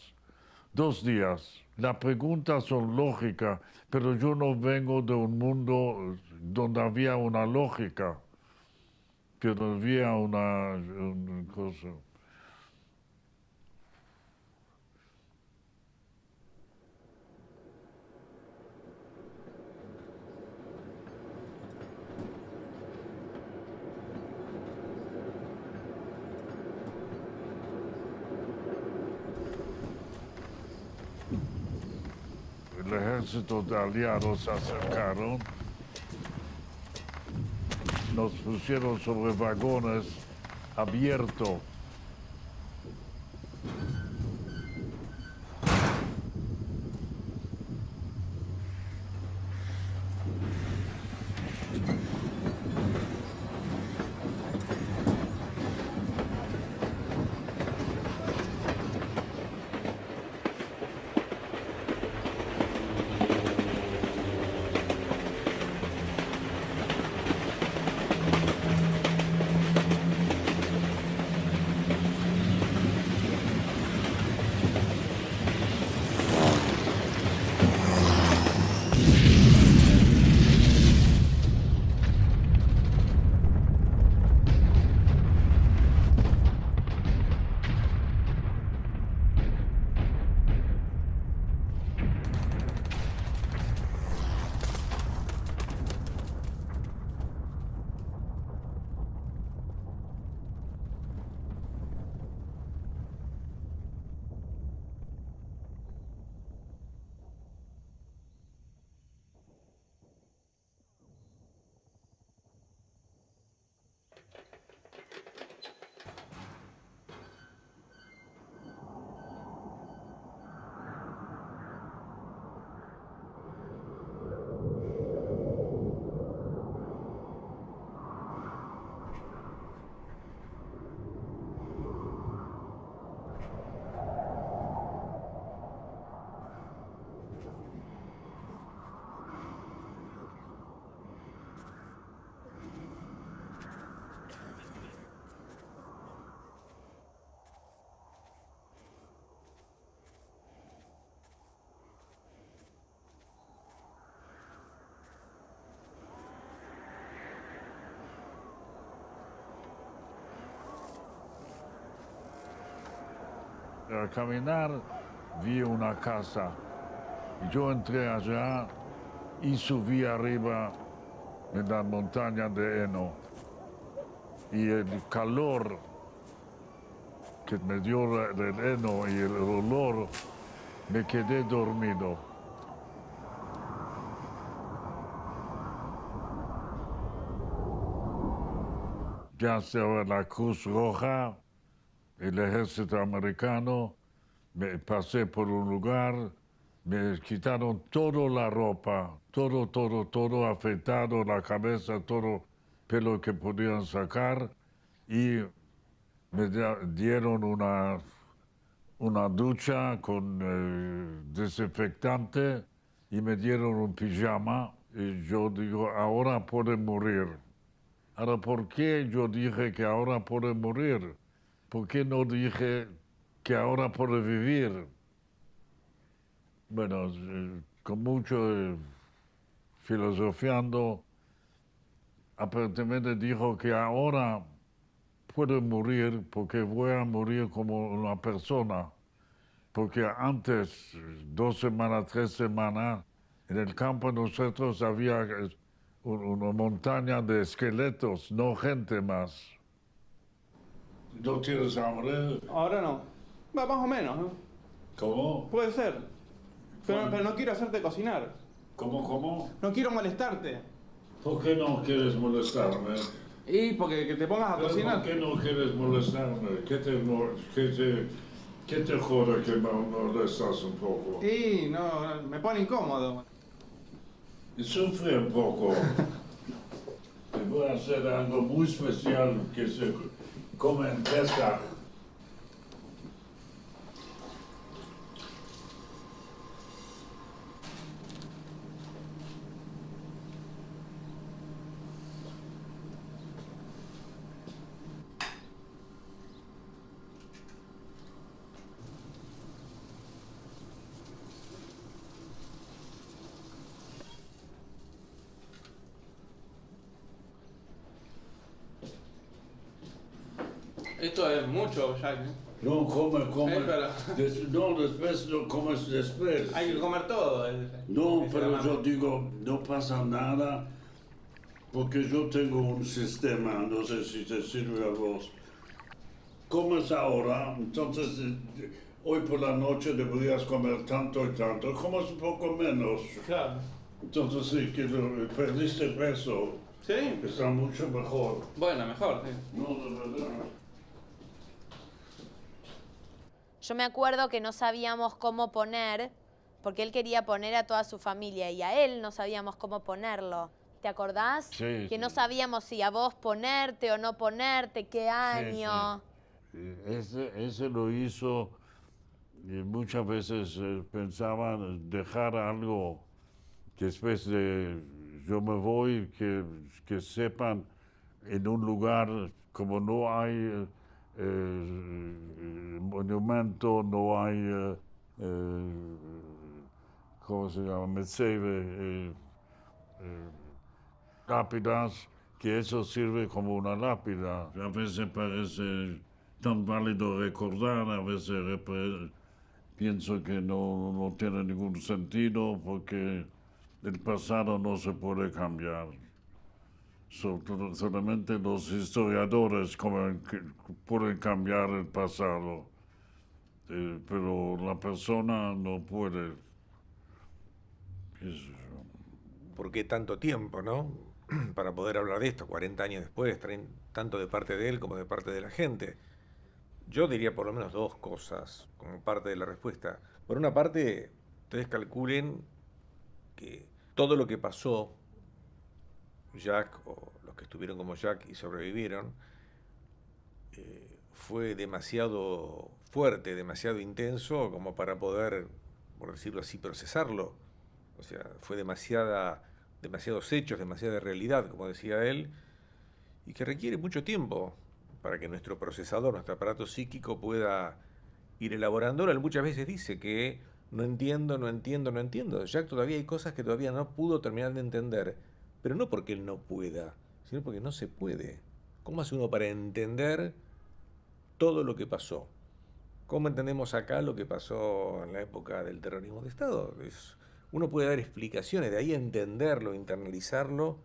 [SPEAKER 1] 2 días. Las preguntas son lógicas, pero yo no vengo de un mundo donde había una lógica, pero había una cosa. El ejército de aliados se acercaron, nos pusieron sobre vagones abiertos. Al caminar vi una casa. Yo entré allá y subí arriba en la montaña de Eno. Y el calor que me dio el Eno y el olor, me quedé dormido. Ya sea la Cruz Roja, el ejército americano, me pasé por un lugar, me quitaron toda la ropa, todo afeitado, la cabeza, todo pelo que podían sacar y me dieron una ducha con desinfectante y me dieron un pijama y yo digo, ahora puede morir. Ahora, ¿por qué yo dije que ahora puede morir? ¿Por qué no dije que ahora puede vivir? Bueno, con mucho filosofiando, aparentemente dijo que ahora puedo morir porque voy a morir como una persona. Porque antes, 2 semanas, 3 semanas, en el campo nosotros había una montaña de esqueletos, no gente más. ¿No tienes hambre?
[SPEAKER 2] Ahora no. Va, más o menos, ¿no?
[SPEAKER 1] ¿Cómo?
[SPEAKER 2] Puede ser. Pero no quiero hacerte cocinar.
[SPEAKER 1] ¿Cómo?
[SPEAKER 2] No quiero molestarte.
[SPEAKER 1] ¿Por qué no quieres molestarme?
[SPEAKER 2] Y porque que te pongas a cocinar.
[SPEAKER 1] ¿Por qué no quieres molestarme? ¿Qué te jode que me molestas un poco?
[SPEAKER 2] Y no, me pone incómodo.
[SPEAKER 1] Y sufre un poco. Te voy a hacer algo muy especial que se come en Pesach.
[SPEAKER 2] Esto es mucho, Jack.
[SPEAKER 1] No, come.
[SPEAKER 2] Pero...
[SPEAKER 1] Después lo comes después.
[SPEAKER 2] Hay que comer todo.
[SPEAKER 1] No, pero yo digo, no pasa nada, porque yo tengo un sistema, no sé si te sirve a vos. Comes ahora, entonces hoy por la noche deberías comer tanto y tanto, comes un poco menos.
[SPEAKER 2] Claro.
[SPEAKER 1] Entonces sí, que perdiste peso.
[SPEAKER 2] ¿Sí?
[SPEAKER 1] Está mucho mejor.
[SPEAKER 2] Bueno, mejor, sí.
[SPEAKER 1] No, de verdad.
[SPEAKER 5] Yo me acuerdo que no sabíamos cómo poner, porque él quería poner a toda su familia y a él no sabíamos cómo ponerlo. ¿Te acordás?
[SPEAKER 1] Sí.
[SPEAKER 5] Que no sabíamos si a vos ponerte o no ponerte, qué año.
[SPEAKER 1] Sí. Ese lo hizo y muchas veces pensaban dejar algo que después de yo me voy, que sepan en un lugar como no hay monumento, no hay, ¿cómo se llama? Metzeve, lápidas, que eso sirve como una lápida. A veces parece tan válido recordar, a veces pienso que no tiene ningún sentido porque el pasado no se puede cambiar. Solamente los historiadores pueden cambiar el pasado, pero la persona no puede.
[SPEAKER 13] ¿Por qué tanto tiempo, no? Para poder hablar de esto, 40 años después, tanto de parte de él como de parte de la gente. Yo diría por lo menos 2 cosas como parte de la respuesta. Por una parte, ustedes calculen que todo lo que pasó, Jack o los que estuvieron como Jack y sobrevivieron, fue demasiado fuerte, demasiado intenso como para poder, por decirlo así, procesarlo. O sea, fue demasiados hechos, demasiada realidad, como decía él, y que requiere mucho tiempo para que nuestro procesador, nuestro aparato psíquico pueda ir elaborándolo. Él muchas veces dice que no entiendo. Jack todavía hay cosas que todavía no pudo terminar de entender, pero no porque él no pueda, sino porque no se puede. ¿Cómo hace uno para entender todo lo que pasó? ¿Cómo entendemos acá lo que pasó en la época del terrorismo de Estado? Uno puede dar explicaciones, de ahí entenderlo, internalizarlo.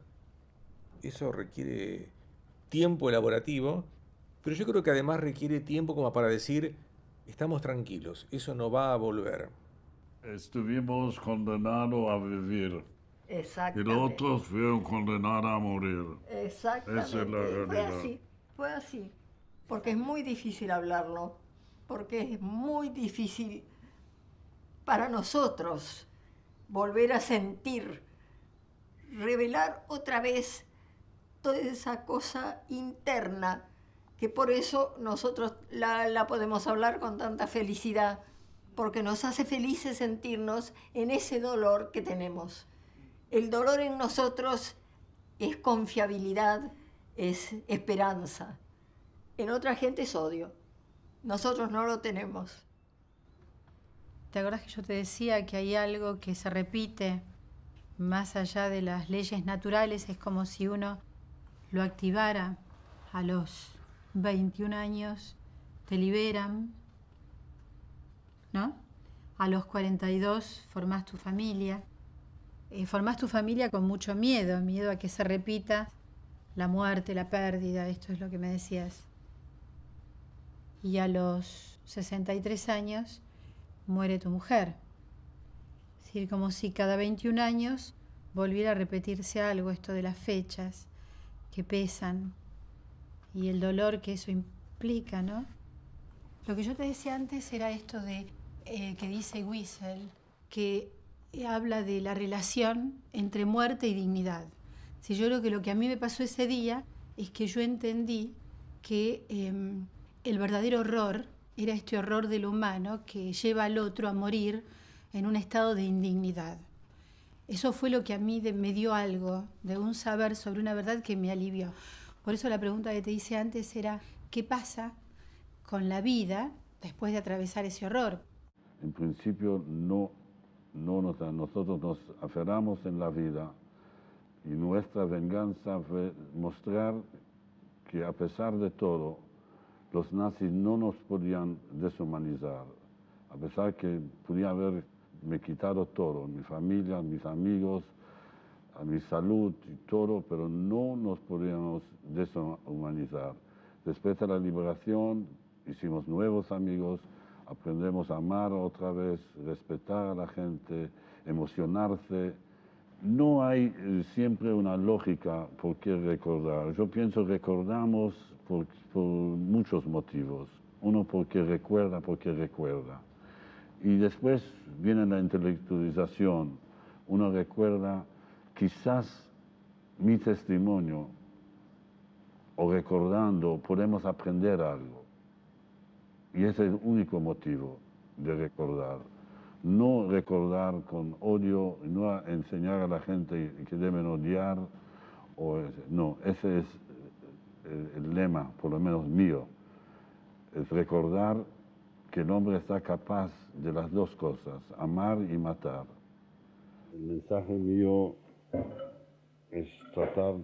[SPEAKER 13] Eso requiere tiempo elaborativo, pero yo creo que además requiere tiempo como para decir, estamos tranquilos, eso no va a volver.
[SPEAKER 1] Estuvimos condenados a vivir.
[SPEAKER 3] Exactamente.
[SPEAKER 1] Y los otros fueron condenados a morir.
[SPEAKER 3] Exactamente.
[SPEAKER 1] Esa es la realidad.
[SPEAKER 3] Fue así. porque es muy difícil hablarlo, porque es muy difícil para nosotros volver a sentir, revelar otra vez toda esa cosa interna, que por eso nosotros la podemos hablar con tanta felicidad, porque nos hace felices sentirnos en ese dolor que tenemos. El dolor en nosotros es confiabilidad, es esperanza. En otra gente es odio. Nosotros no lo tenemos.
[SPEAKER 14] ¿Te acuerdas que yo te decía que hay algo que se repite más allá de las leyes naturales? Es como si uno lo activara a los 21 años, te liberan, ¿no? A los 42 formás tu familia. Formás tu familia con mucho miedo, miedo a que se repita la muerte, la pérdida, esto es lo que me decías. Y a los 63 años muere tu mujer. Es decir, como si cada 21 años volviera a repetirse algo, esto de las fechas que pesan y el dolor que eso implica, ¿no? Lo que yo te decía antes era esto de que dice Wiesel, que habla de la relación entre muerte y dignidad. Si yo creo que lo que a mí me pasó ese día es que yo entendí que el verdadero horror era este horror del humano que lleva al otro a morir en un estado de indignidad. Eso fue lo que a mí me dio algo, de un saber sobre una verdad que me alivió. Por eso la pregunta que te hice antes era, ¿qué pasa con la vida después de atravesar ese horror?
[SPEAKER 7] En principio nosotros nos aferramos en la vida y nuestra venganza fue mostrar que a pesar de todo, los nazis no nos podían deshumanizar, a pesar que podían haberme quitado todo, mi familia, mis amigos, a mi salud y todo, pero no nos podíamos deshumanizar. Después de la liberación hicimos nuevos amigos, aprendemos a amar otra vez, respetar a la gente, emocionarse. No hay siempre una lógica por qué recordar. Yo pienso recordamos por muchos motivos. Uno porque recuerda. Y después viene la intelectualización. Uno recuerda quizás mi testimonio o recordando podemos aprender algo. Y ese es el único motivo de recordar. No recordar con odio, no enseñar a la gente que deben odiar. No, ese es el lema, por lo menos mío. Es recordar que el hombre está capaz de las dos cosas, amar y matar. El mensaje mío es tratar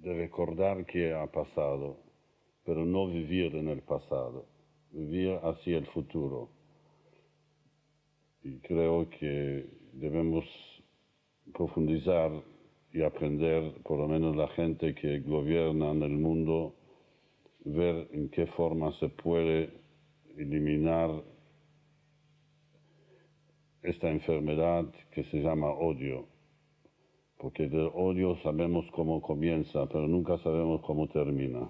[SPEAKER 7] de recordar qué ha pasado, pero no vivir en el pasado, vivir hacia el futuro. Y creo que debemos profundizar y aprender, por lo menos la gente que gobierna en el mundo, ver en qué forma se puede eliminar esta enfermedad que se llama odio. Porque del odio sabemos cómo comienza, pero nunca sabemos cómo termina.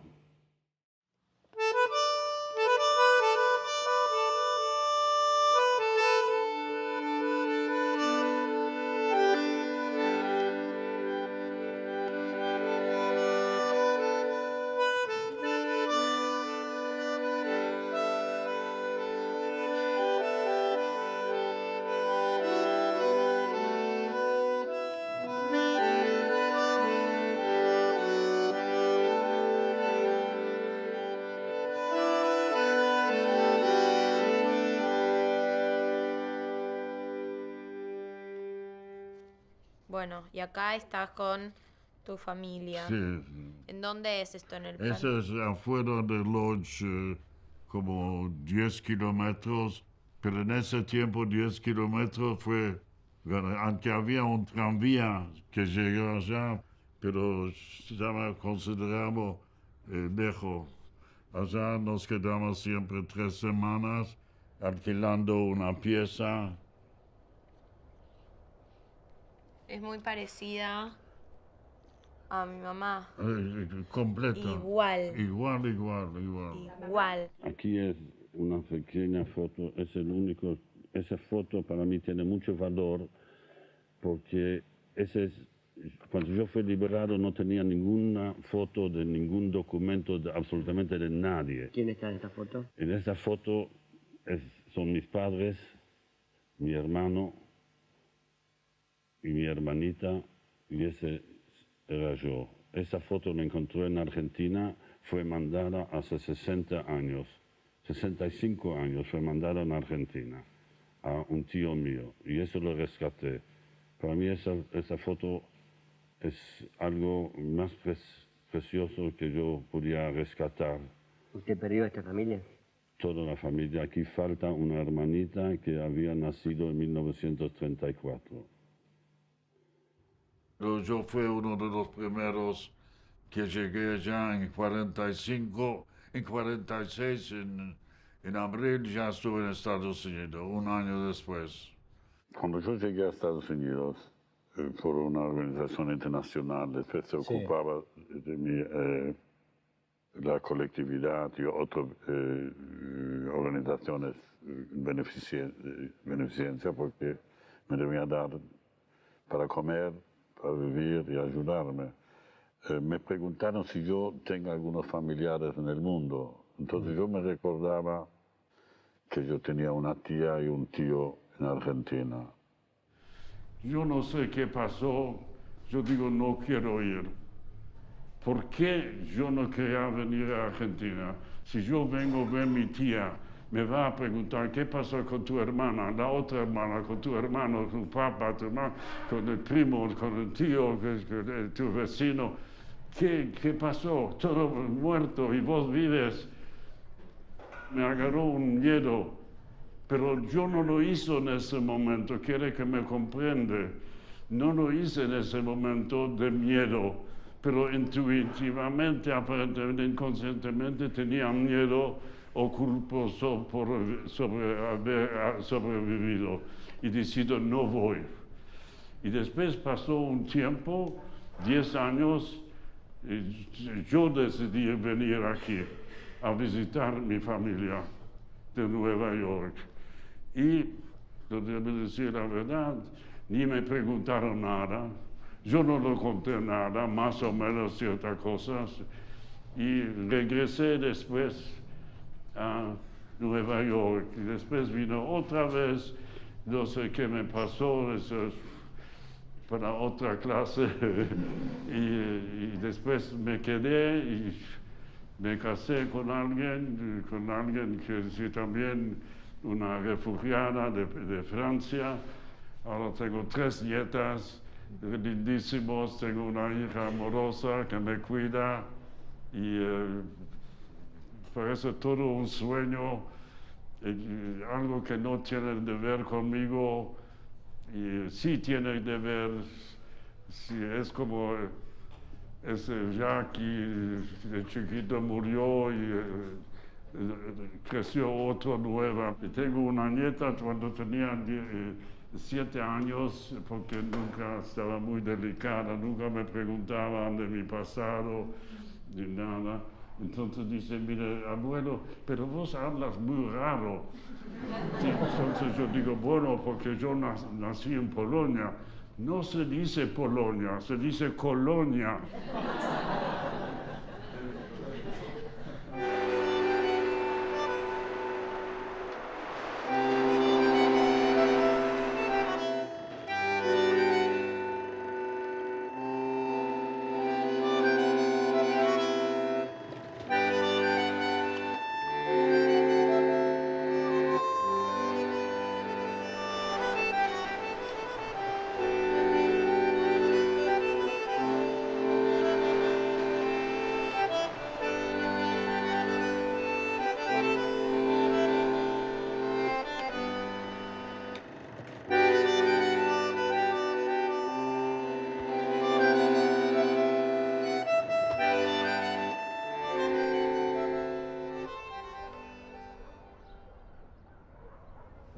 [SPEAKER 5] Bueno, y acá estás con tu familia.
[SPEAKER 1] Sí.
[SPEAKER 5] ¿En dónde es esto en el plan?
[SPEAKER 1] Eso es afuera de Lodz, como 10 kilómetros, pero en ese tiempo 10 kilómetros fue, aunque había un tranvía que llegó allá, pero ya consideramos lejos. Allá nos quedamos siempre 3 semanas alquilando una pieza.
[SPEAKER 5] Es muy parecida a mi mamá.
[SPEAKER 1] Completa.
[SPEAKER 5] Igual.
[SPEAKER 1] Igual.
[SPEAKER 7] Aquí es una pequeña foto, es el único, esa foto para mí tiene mucho valor porque ese es, cuando yo fui liberado no tenía ninguna foto de ningún documento absolutamente de nadie.
[SPEAKER 15] ¿Quién está en esta foto?
[SPEAKER 7] En esta foto son mis padres, mi hermano y mi hermanita, y ese era yo. Esa foto la encontré en Argentina, fue mandada hace 60 años, 65 años, fue mandada en Argentina a un tío mío, y eso lo rescaté. Para mí esa foto es algo más precioso que yo podía rescatar.
[SPEAKER 15] ¿Usted perdió a esta familia?
[SPEAKER 7] Toda la familia. Aquí falta una hermanita que había nacido en 1934.
[SPEAKER 1] Yo fui uno de los primeros que llegué allá en 45, en 46, en abril ya estuve en Estados Unidos, un año después.
[SPEAKER 7] Cuando yo llegué a Estados Unidos por una organización internacional, después se ocupaba de la colectividad y otras organizaciones beneficencia porque me debían dar para comer, para vivir y ayudarme. Me preguntaron si yo tengo algunos familiares en el mundo. Entonces yo me recordaba que yo tenía una tía y un tío en Argentina.
[SPEAKER 1] Yo no sé qué pasó, yo digo no quiero ir. ¿Por qué yo no quería venir a Argentina? Si yo vengo a ver a mi tía, me va a preguntar qué pasó con tu hermana, la otra hermana, con tu hermano, con tu papá, tu hermano, con el primo, con el tío, con tu vecino. ¿Qué pasó? Todo muerto y vos vives. Me agarró un miedo, pero yo no lo hice en ese momento, quiere que me comprende. No lo hice en ese momento de miedo, pero intuitivamente, aparentemente, inconscientemente tenía miedo o culposo por haber sobrevivido y decido no voy. Y después pasó un tiempo, 10 años, y yo decidí venir aquí a visitar mi familia de Nueva York. Y, yo debo decir la verdad, ni me preguntaron nada, yo no le conté nada, más o menos ciertas cosas, y regresé después a Nueva York. Y después vino otra vez, no sé qué me pasó, eso es para otra clase, y después me quedé y me casé con alguien que sí también una refugiada de Francia. Ahora tengo 3 nietas lindísimos, tengo una hija amorosa que me cuida y parece todo un sueño, algo que no tiene que ver conmigo y sí tiene que ver, sí, es como ese Jackie de chiquito murió y creció otro nueva. Y tengo una nieta cuando tenía 7 años, porque nunca estaba muy delicada, nunca me preguntaban de mi pasado ni nada. Entonces dice, mire, abuelo, pero vos hablas muy raro. Sí, entonces yo digo, bueno, porque yo nací en Polonia. No se dice Polonia, se dice Colonia.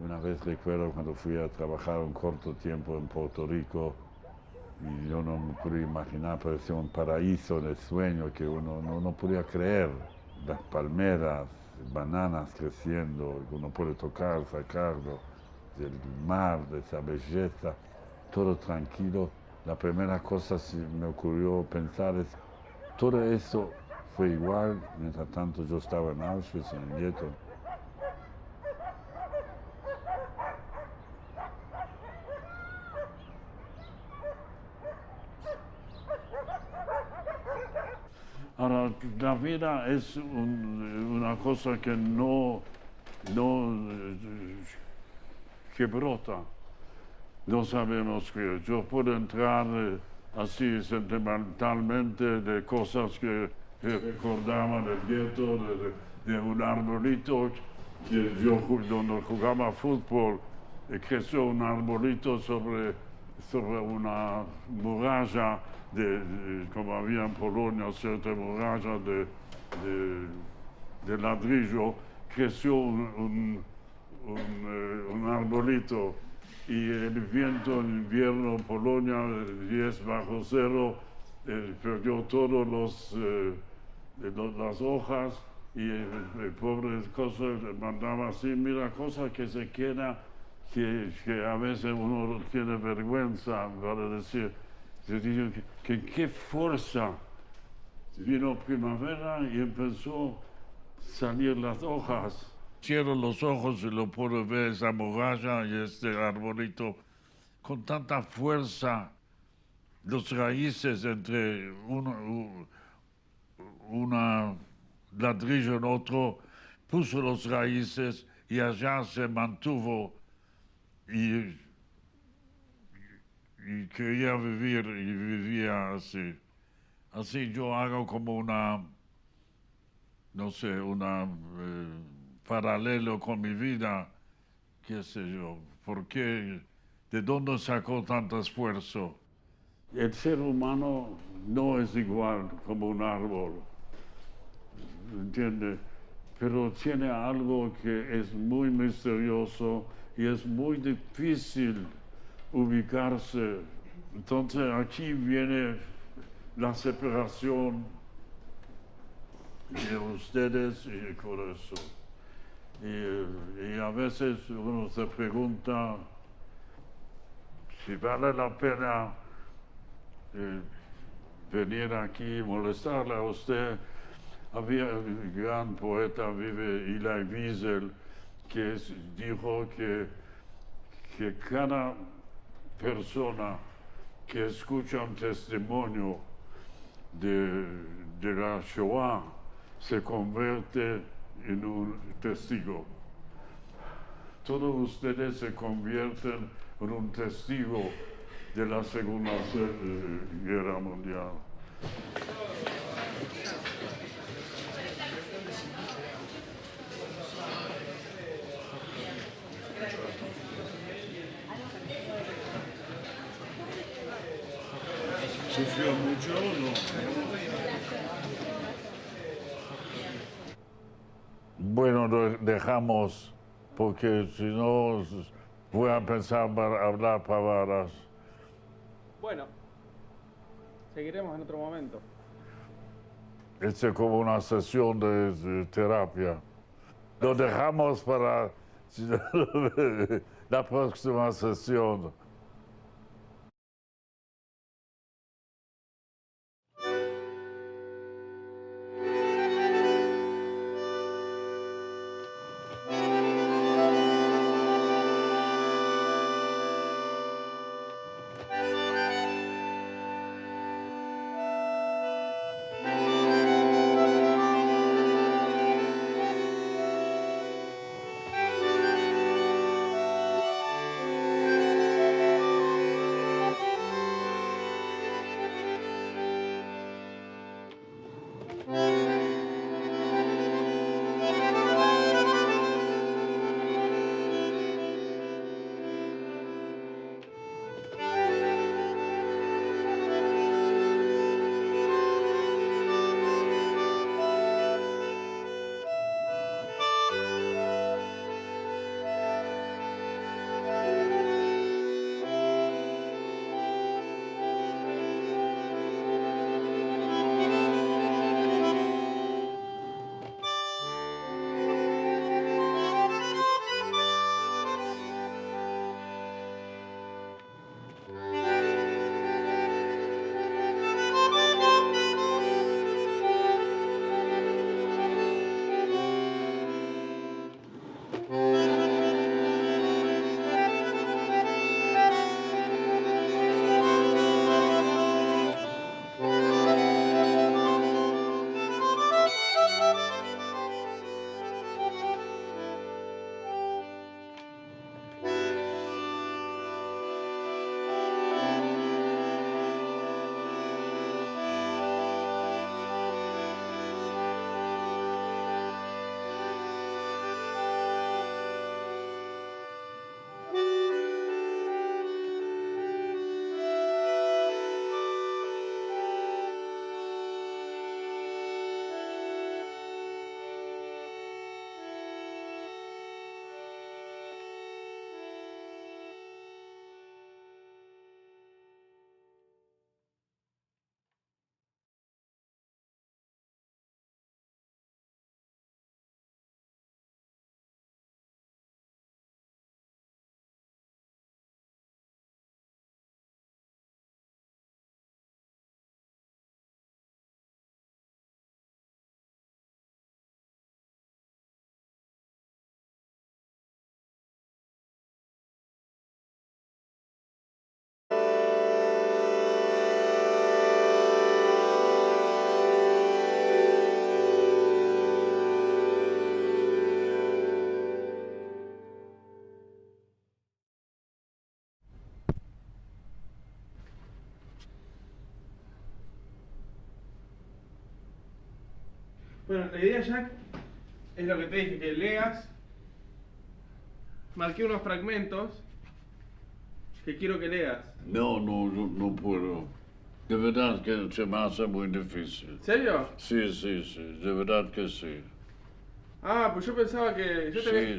[SPEAKER 1] Una vez recuerdo cuando fui a trabajar un corto tiempo en Puerto Rico Y yo no me podía imaginar, parecía un paraíso de sueño que uno no podía creer. Las palmeras, bananas creciendo, que uno puede tocar, sacarlo, del mar, de esa belleza, todo tranquilo. La primera cosa que me ocurrió pensar es, todo eso fue igual mientras tanto yo estaba en Auschwitz, en el gueto. Ahora, la vida es una cosa que que brota. No sabemos qué. Yo puedo entrar así sentimentalmente de cosas que recordaba del gueto, de un arbolito que yo donde jugaba fútbol, creció un arbolito sobre una muralla como había en Polonia cierta muralla de ladrillo, creció un arbolito y el viento en invierno en Polonia, 10 bajo cero, perdió todas las hojas y el pobre cosa mandaba así, mira, cosa que se queda, que a veces uno tiene vergüenza para decir. Yo digo que qué fuerza. Vino primavera y empezó a salir las hojas. Cierro los ojos y lo puedo ver, esa muralla y este arbolito con tanta fuerza. Los raíces entre una ladrillo en otro, puso los raíces y allá se mantuvo y quería vivir y vivía así. Así yo hago como una, no sé, paralelo con mi vida, qué sé yo, ¿por qué? ¿De dónde sacó tanto esfuerzo? El ser humano no es igual como un árbol, ¿entiende? Pero tiene algo que es muy misterioso y es muy difícil ubicarse. Entonces aquí viene la separación de ustedes y el corazón. Y a veces uno se pregunta si vale la pena venir aquí y molestarle a usted. Había un gran poeta, vive Elie Wiesel, que dijo que cada persona que escucha un testimonio de la Shoah se convierte en un testigo. Todos ustedes se convierten en un testigo de la Segunda Guerra Mundial. ¿Sufrió mucho o no? Bueno, lo dejamos porque si no voy a empezar a hablar pavadas.
[SPEAKER 2] Bueno, seguiremos en otro momento.
[SPEAKER 1] Es como una sesión de terapia. Lo dejamos para la próxima sesión.
[SPEAKER 2] Bueno, la idea, Jack, es lo que te dije, que leas. Marqué unos fragmentos que quiero que leas.
[SPEAKER 1] No, yo no puedo. De verdad que se me hace muy difícil.
[SPEAKER 2] ¿En serio?
[SPEAKER 1] Sí, de verdad que sí.
[SPEAKER 2] Ah, pues yo pensaba que...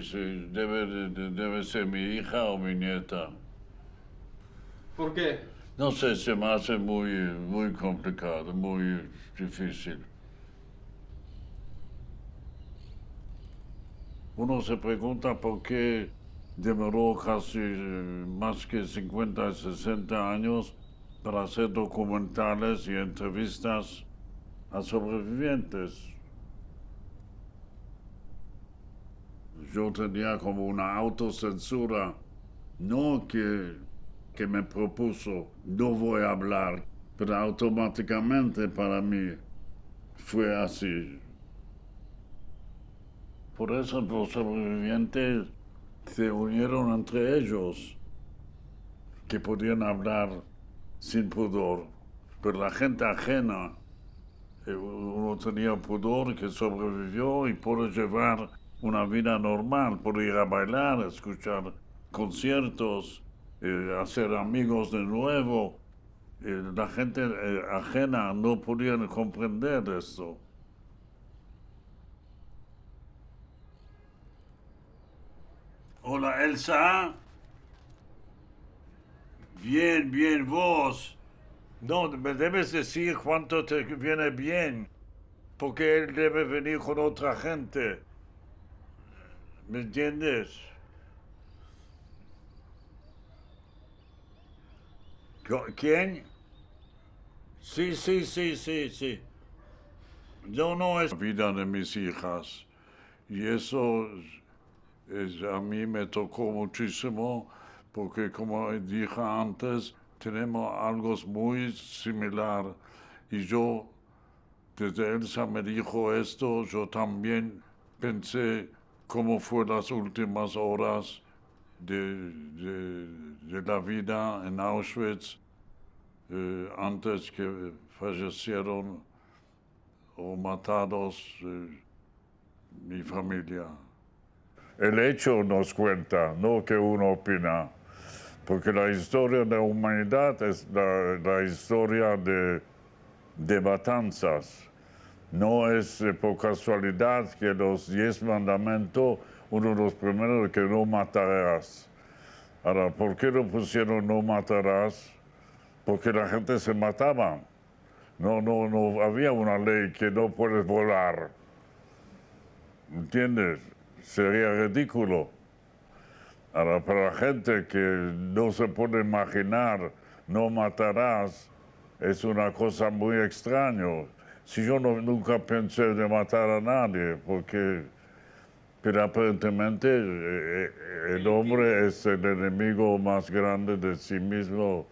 [SPEAKER 1] Sí, debe ser mi hija o mi nieta.
[SPEAKER 2] ¿Por qué?
[SPEAKER 1] No sé, se me hace muy complicado, muy difícil. Uno se pregunta por qué demoró casi más que 50, 60 años para hacer documentales y entrevistas a sobrevivientes. Yo tenía como una autocensura, no que me propuso, no voy a hablar, pero automáticamente para mí fue así. Por eso los sobrevivientes se unieron entre ellos, que podían hablar sin pudor, pero la gente ajena, uno tenía pudor que sobrevivió y puede llevar una vida normal, puede ir a bailar, escuchar conciertos, hacer amigos de nuevo. La gente ajena no podía comprender esto. Hola, Elsa. Bien, vos. No, me debes decir cuánto te viene bien, porque él debe venir con otra gente. ¿Me entiendes? ¿Quién? Sí. No es la vida de mis hijas. Y eso a mí me tocó muchísimo, porque como dije antes, tenemos algo muy similar. Y yo, desde Elsa me dijo esto, yo también pensé cómo fue las últimas horas de la vida en Auschwitz, antes que fallecieron o matados mi familia. El hecho nos cuenta, no que uno opina, porque la historia de la humanidad es la historia de matanzas. No es por casualidad que los 10 mandamientos, uno de los primeros que no matarás. Ahora, ¿por qué lo pusieron no matarás? Porque la gente se mataba. No había una ley que no puedes volar. ¿Entiendes? Sería ridículo. Ahora, para la gente que no se puede imaginar, no matarás, es una cosa muy extraña. Si yo nunca pensé de matar a nadie, pero aparentemente el hombre es el enemigo más grande de sí mismo.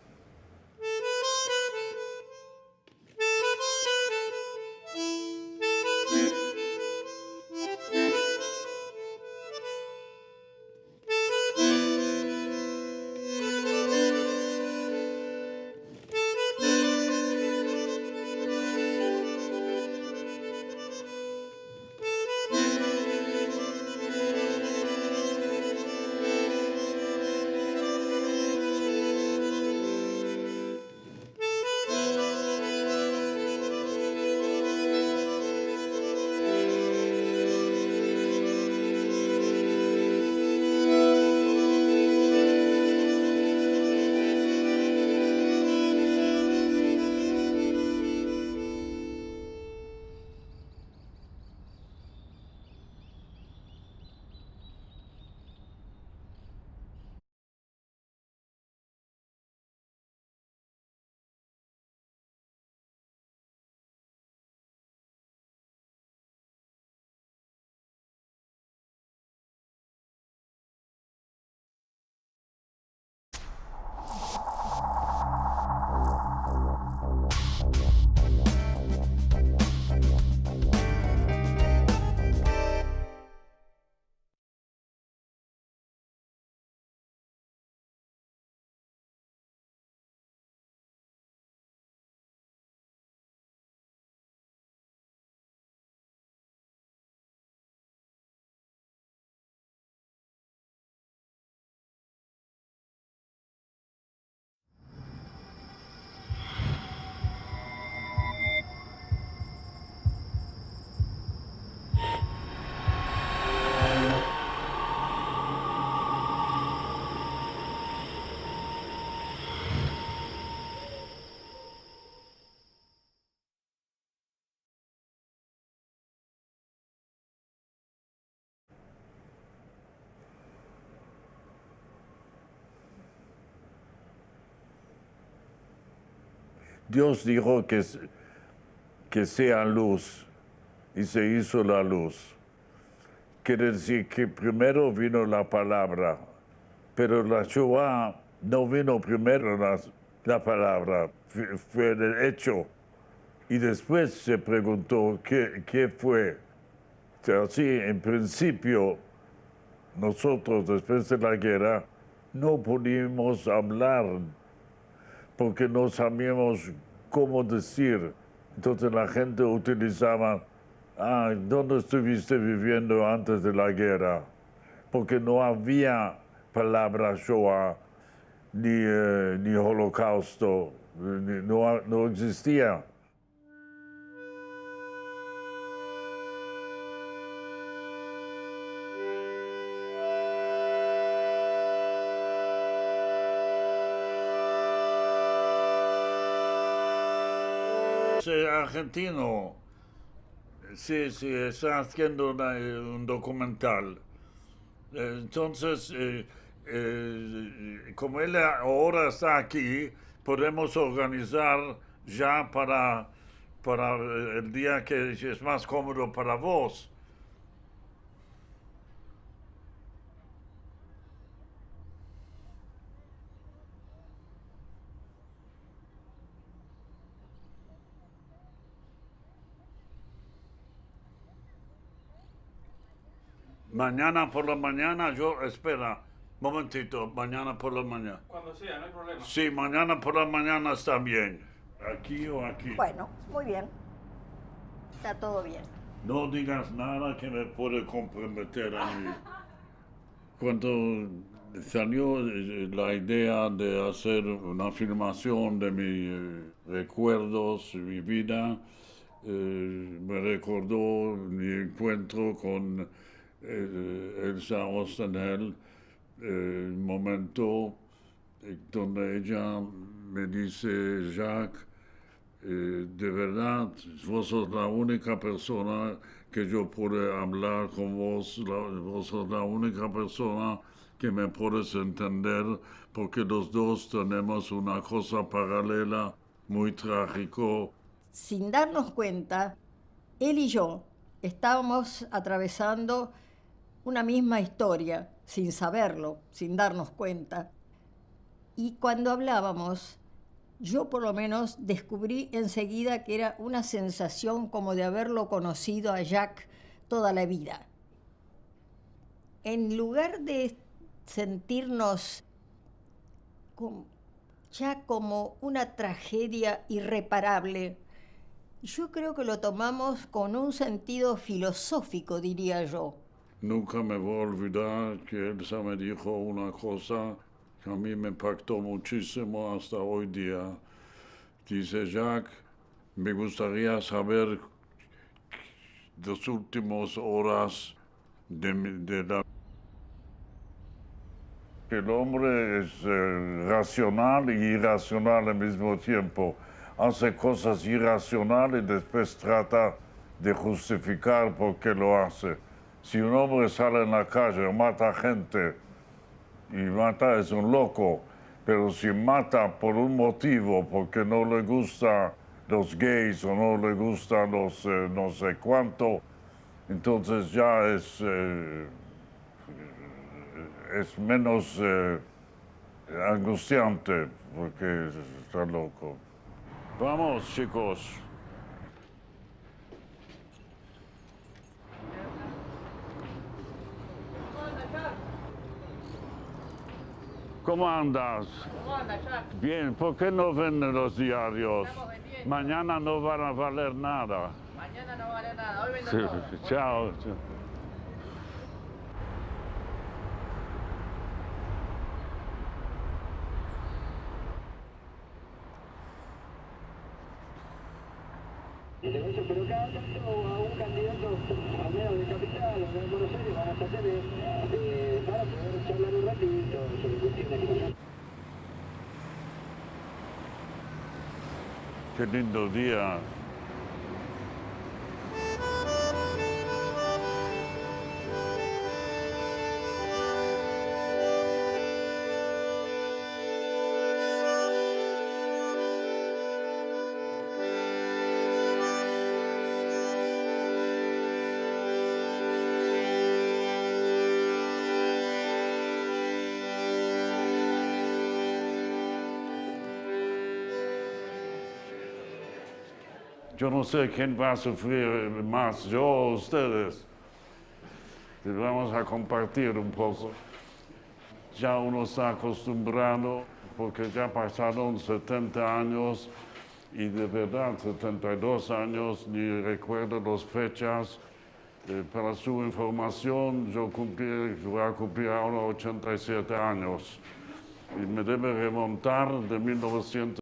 [SPEAKER 1] Dios dijo que sea luz y se hizo la luz. Quiere decir que primero vino la palabra, pero la Shoah no vino primero la palabra, fue el hecho. Y después se preguntó qué fue. Así, en principio, nosotros después de la guerra no pudimos hablar porque no sabíamos cómo decir. Entonces la gente utilizaba, ¿dónde estuviste viviendo antes de la guerra? Porque no había palabra Shoah ni holocausto, no existía. Argentino, sí, está haciendo un documental. Entonces, como él ahora está aquí, podemos organizar ya para el día que es más cómodo para vos. Mañana por la mañana, espera, momentito, mañana por la mañana.
[SPEAKER 2] Cuando sea, no hay problema.
[SPEAKER 1] Sí, mañana por la mañana está bien. ¿Aquí o aquí?
[SPEAKER 3] Bueno, muy bien. Está todo bien.
[SPEAKER 1] No digas nada que me puede comprometer a mí. Cuando salió la idea de hacer una filmación de mis recuerdos, mi vida, me recordó mi encuentro con Elsa Ostenheld, el momento donde ella me dice, Jacques, de verdad, vos sos la única persona que yo pude hablar con vos, vos sos la única persona que me puedes entender, porque los dos tenemos una cosa paralela muy trágico.
[SPEAKER 3] Sin darnos cuenta, él y yo estábamos atravesando una misma historia, sin saberlo, sin darnos cuenta. Y cuando hablábamos, yo por lo menos descubrí enseguida que era una sensación como de haberlo conocido a Jacques toda la vida. En lugar de sentirnos ya como una tragedia irreparable, yo creo que lo tomamos con un sentido filosófico, diría yo.
[SPEAKER 1] Nunca me voy a olvidar que Elsa me dijo una cosa que a mí me impactó muchísimo hasta hoy día. Dice, Jacques, me gustaría saber las últimas horas de la... El hombre es racional y irracional al mismo tiempo. Hace cosas irracionales y después trata de justificar por qué lo hace. Si un hombre sale en la calle y mata gente, y mata es un loco, pero si mata por un motivo, porque no le gustan los gays o no le gustan los no sé cuánto, entonces ya es menos angustiante, porque está loco. Vamos, chicos. ¿Cómo andas?
[SPEAKER 16] ¿Cómo andas, Jack?
[SPEAKER 1] Bien, ¿por qué no venden los diarios?
[SPEAKER 16] Estamos vendiendo.
[SPEAKER 1] Mañana no van a valer nada.
[SPEAKER 16] Mañana no vale nada, hoy vendo
[SPEAKER 1] Sí,
[SPEAKER 16] todo.
[SPEAKER 1] chao.
[SPEAKER 4] Pero cada tanto a un candidato, al menos de capital, o de Buenos Aires, van hasta TV para poder charlar un ratito sobre cuestiones que pasan.
[SPEAKER 1] Qué lindo día. Yo no sé quién va a sufrir más, yo o ustedes. Y vamos a compartir un poco. Ya uno está acostumbrado, porque ya pasaron 70 años y de verdad 72 años, ni recuerdo las fechas. Para su información, yo voy a cumplir ahora 87 años y me debe remontar de 1900.